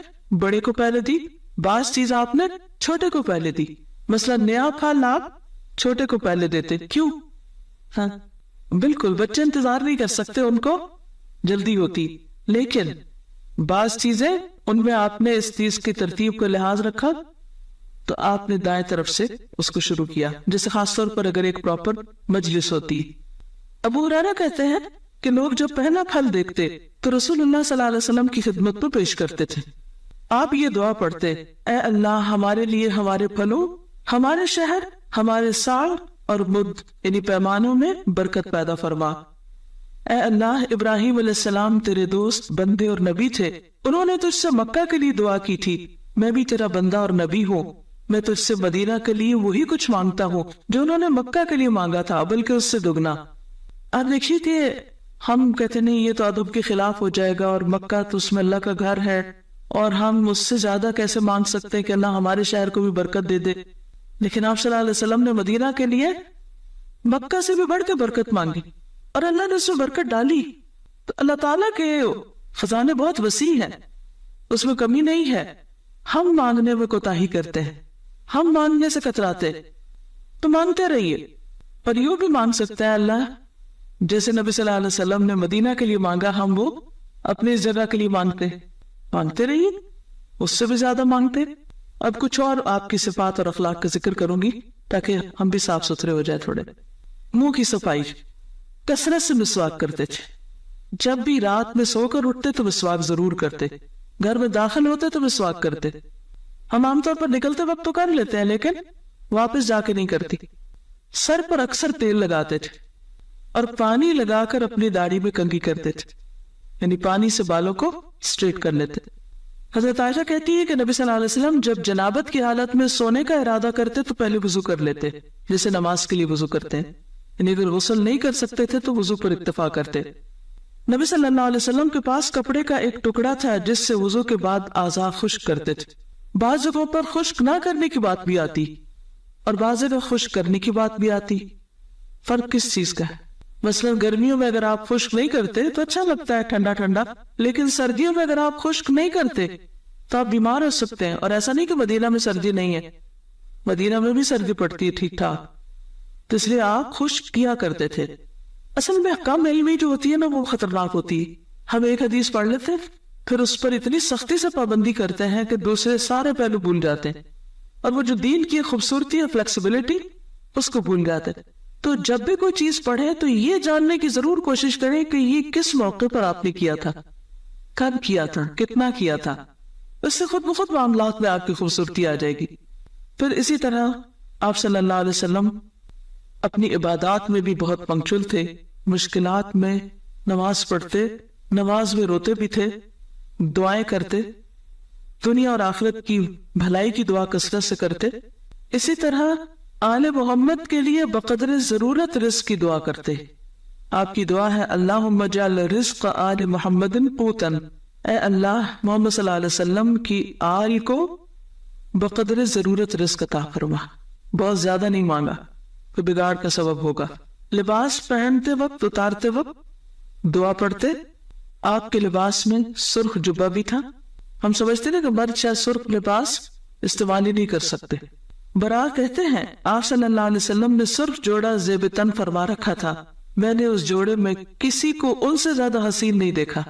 بڑے کو پہلے دی, بعض چیز آپ نے چھوٹے کو پہلے دی. مثلا نیا پھل آپ چھوٹے کو پہلے دیتے, کیوں؟ ہاں بالکل, بچے انتظار نہیں کر سکتے, ان کو جلدی ہوتی. لیکن بعض چیزیں ان میں آپ نے اس چیز کی ترتیب کا لحاظ رکھا تو آپ نے دائیں طرف سے اس کو شروع کیا, جیسے خاص طور پر اگر ایک پراپر مجلس ہوتی. ابو ہریرہ کہتے ہیں کہ لوگ جب پہلا پھل دیکھتے تو رسول اللہ صلی اللہ علیہ وسلم کی خدمت میں پیش کرتے تھے. آپ یہ دعا پڑھتے, اے اللہ ہمارے لیے ہمارے پھلوں, ہمارے شہر, ہمارے سال اور مد یعنی پیمانوں میں برکت پیدا فرما. اے اللہ ابراہیم علیہ السلام تیرے دوست, بندے اور نبی تھے, انہوں نے تجھ سے مکہ کے لیے دعا کی تھی, میں بھی تیرا بندہ اور نبی ہوں, میں تجھ سے مدینہ کے لیے وہی کچھ مانگتا ہوں جو انہوں نے مکہ کے لیے مانگا تھا, بلکہ اس سے دگنا. اب دیکھیے کہ ہم کہتے نہیں یہ تو ادب کے خلاف ہو جائے گا, اور مکہ تو اس میں اللہ کا گھر ہے, اور ہم اس سے زیادہ کیسے مانگ سکتے ہیں کہ اللہ ہمارے شہر کو بھی برکت دے دے. لیکن آپ صلی اللہ علیہ وسلم نے مدینہ کے لیے مکہ سے بھی بڑھ کے برکت مانگی, اور اللہ نے اس میں برکت ڈالی. تو اللہ تعالیٰ کے خزانے بہت وسیع ہیں, اس میں کمی نہیں ہے. ہم مانگنے میں کوتاہی کرتے ہیں, ہم مانگنے سے کتراتے. تو مانگتے رہیے, پر یوں بھی مانگ سکتے ہیں اللہ جیسے نبی صلی اللہ علیہ وسلم نے مدینہ کے لیے مانگا, ہم وہ اپنی اس جگہ کے لیے مانگتے رہیے, اس سے بھی زیادہ مانگتے. اب کچھ اور آپ کی صفات اور اخلاق کا ذکر کروں گی تاکہ ہم بھی صاف ستھرے ہو جائے تھوڑے. منہ کی صفائی, کثرت سے مسواک کرتے تھے, جب بھی رات میں سو کر اٹھتے تو مسواک ضرور کرتے, گھر میں داخل ہوتے تو مسواک کرتے. ہم عام طور پر نکلتے وقت تو کر لیتے ہیں لیکن واپس جا کے نہیں کرتی. سر پر اکثر تیل لگاتے تھے اور پانی لگا کر اپنی داڑھی میں کنگھی کرتے تھے, یعنی پانی سے بالوں کو اسٹریٹ کر لیتے. حضرت عائشہ کہتی ہے کہ نبی صلی اللہ علیہ وسلم جب جنابت کی حالت میں سونے کا ارادہ کرتے تو پہلے وضو کر لیتے, جیسے نماز کے لیے وضو کرتے ہیں, یعنی اگر غسل نہیں کر سکتے تھے تو وضو پر اکتفا کرتے. نبی صلی اللہ علیہ وسلم کے پاس کپڑے کا ایک ٹکڑا تھا جس سے وضو کے بعد اعضاء خشک کرتے تھے. بعض جگہوں پر خشک نہ کرنے کی بات بھی آتی اور بعض جگہ خشک کرنے کی بات بھی آتی. فرق کس چیز کا ہے؟ مثلا گرمیوں میں اگر آپ خشک نہیں کرتے تو اچھا لگتا ہے ٹھنڈا ٹھنڈا, لیکن سردیوں میں اگر آپ خشک نہیں کرتے تو آپ بیمار ہو سکتے ہیں. اور ایسا نہیں کہ مدینہ میں سردی نہیں ہے, مدینہ میں بھی سردی پڑتی ہے ٹھیک ٹھاک, تو اس لیے آپ خشک کیا کرتے تھے. اصل میں کم علمی جو ہوتی ہے نا وہ خطرناک ہوتی ہے. ہم ایک حدیث پڑھ لیتے پھر اس پر اتنی سختی سے پابندی کرتے ہیں کہ دوسرے سارے پہلو بھول جاتے ہیں, اور وہ جو دین کی خوبصورتی ہے فلیکسیبلٹی اس کو بھول جاتے ہیں. تو جب بھی کوئی چیز پڑھے تو یہ جاننے کی ضرور کوشش کریں کہ یہ کس موقع پر آپ نے کیا تھا, کب کیا تھا, کتنا کیا تھا. اس سے خود بخود معاملات میں آپ کی خوبصورتی آ جائے گی. پھر اسی طرح آپ صلی اللہ علیہ وسلم اپنی عبادات میں بھی بہت پنکچول تھے. مشکلات میں نماز پڑھتے, نماز میں روتے بھی تھے, دعائیں کرتے, دنیا اور آخرت کی بھلائی کی دعا کثرت سے کرتے. اسی طرح آل محمد کے لیے بقدر ضرورت رزق کی دعا کرتے. آپ کی دعا ہے اللہم اجعل رزق آل محمد قوتاً, اے اللہ محمد صلی اللہ علیہ وسلم کی آل کو بقدر ضرورت رزق عطا فرما. بہت زیادہ نہیں مانگا, کوئی بگاڑ کا سبب ہوگا. لباس پہنتے وقت, اتارتے وقت دعا پڑھتے. آپ کے لباس میں سرخ جبہ بھی تھا. ہم سمجھتے ہیں کہ مرد شاید سرخ لباس استعمال ہی نہیں کر سکتے. برا کہتے ہیں آپ صلی اللہ علیہ وسلم نے سرخ جوڑا زیب تن فرما رکھا تھا, میں نے اس جوڑے میں کسی کو ان سے زیادہ حسین نہیں دیکھا.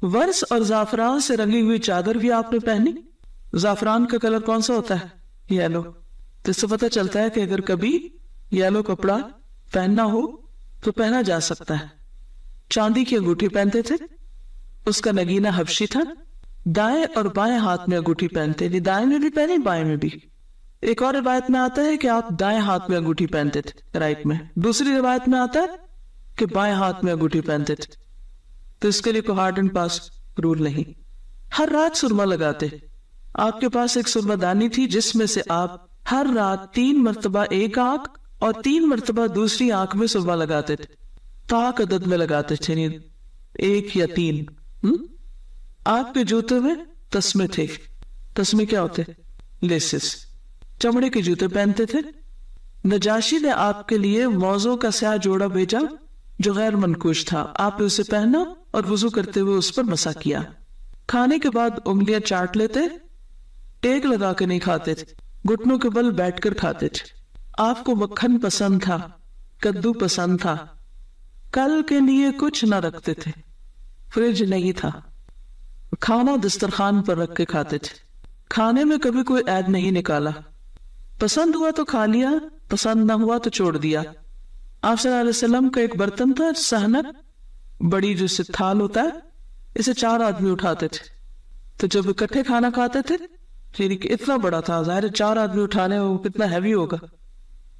ورس اور زعفران سے رنگی ہوئی چادر بھی آپ نے پہنی. زعفران کا کلر کون سا ہوتا ہے؟ یلو. تو اس سے پتہ چلتا ہے کہ اگر کبھی یلو کپڑا پہننا ہو تو پہنا جا سکتا ہے. چاندی کی انگوٹھی پہنتے تھے, اس کا نگینہ حبشی تھا. دائیں اور بائیں ہاتھ میں انگوٹھی پہنتے, دائیں میں بھی پہنی بائیں میں بھی. ایک اور روایت میں آتا ہے کہ آپ دائیں ہاتھ میں انگوٹھی پہنتے تھے, رائٹ میں. دوسری روایت میں آتا ہے کہ بائیں ہاتھ میں انگوٹھی پہنتے تھے. تو اس کے لیے کوئی ہارڈ اینڈ پاس رول نہیں. ہر رات سرما لگاتے. آپ کے پاس ایک سرما دانی تھی جس میں سے آپ ہر رات 3 مرتبہ ایک آنکھ اور 3 مرتبہ دوسری آنکھ میں سرما لگاتے تھے. طاق عدد میں لگاتے تھے, 1 یا 3. آپ کے جوتے میں تسمے تھے. تسمے کیا ہوتے؟ لیسز. چمڑے کے جوتے پہنتے تھے. نجاشی نے آپ کے لیے موزوں کا سیاہ جوڑا بھیجا جو غیر منقوش تھا. آپ نے اسے پہنا اور وضو کرتے ہوئے اس پر مسح کیا. کھانے کے بعد انگلیاں چاٹ لیتے. ٹیک لگا کے نہیں کھاتے تھے, گھٹنوں کے بل بیٹھ کر کھاتے تھے. آپ کو مکھن پسند تھا, کدو پسند تھا. کل کے لیے کچھ نہ رکھتے تھے, فریج نہیں تھا. کھانا دسترخوان پر رکھ کے کھاتے تھے. کھانے میں کبھی کوئی عیب نہیں نکالا. پسند ہوا تو کھا لیا, پسند نہ ہوا تو چھوڑ دیا. آپ صلی اللہ علیہ وسلم کا ایک برتن تھا, سہنک, بڑی جو سے تھال ہوتا ہے, اسے 4 آدمی اٹھاتے تھے. تو جب اکٹھے کھانا کھاتے تھے, یعنی کہ اتنا بڑا تھا, ظاہر 4 آدمی اٹھانے وہ کتنا ہیوی ہوگا,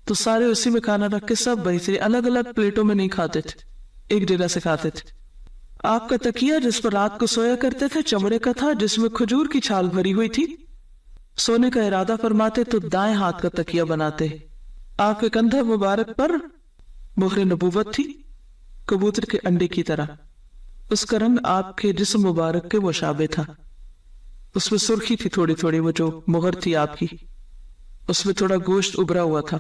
تو سارے اسی میں کھانا رکھ کے سب بڑی سے الگ الگ پلیٹوں میں نہیں کھاتے تھے, ایک جگہ سے کھاتے تھے. آپ کا تکیہ جس پر رات کو سویا کرتے تھے چمڑے کا تھا جس میں کھجور کی چھال بھری ہوئی تھی. سونے کا ارادہ فرماتے تو دائیں ہاتھ کا تکیہ بناتے. آپ کے کندھے مبارک پر مہر نبوت تھی, کبوتر کے انڈے کی طرح. اس کا رنگ آپ کے جسم مبارک کے مشابہ تھا. اس میں سرخی تھی تھوڑی تھوڑی, وہ جو مہر تھی آپ کی, اس میں تھوڑا گوشت ابھرا ہوا تھا.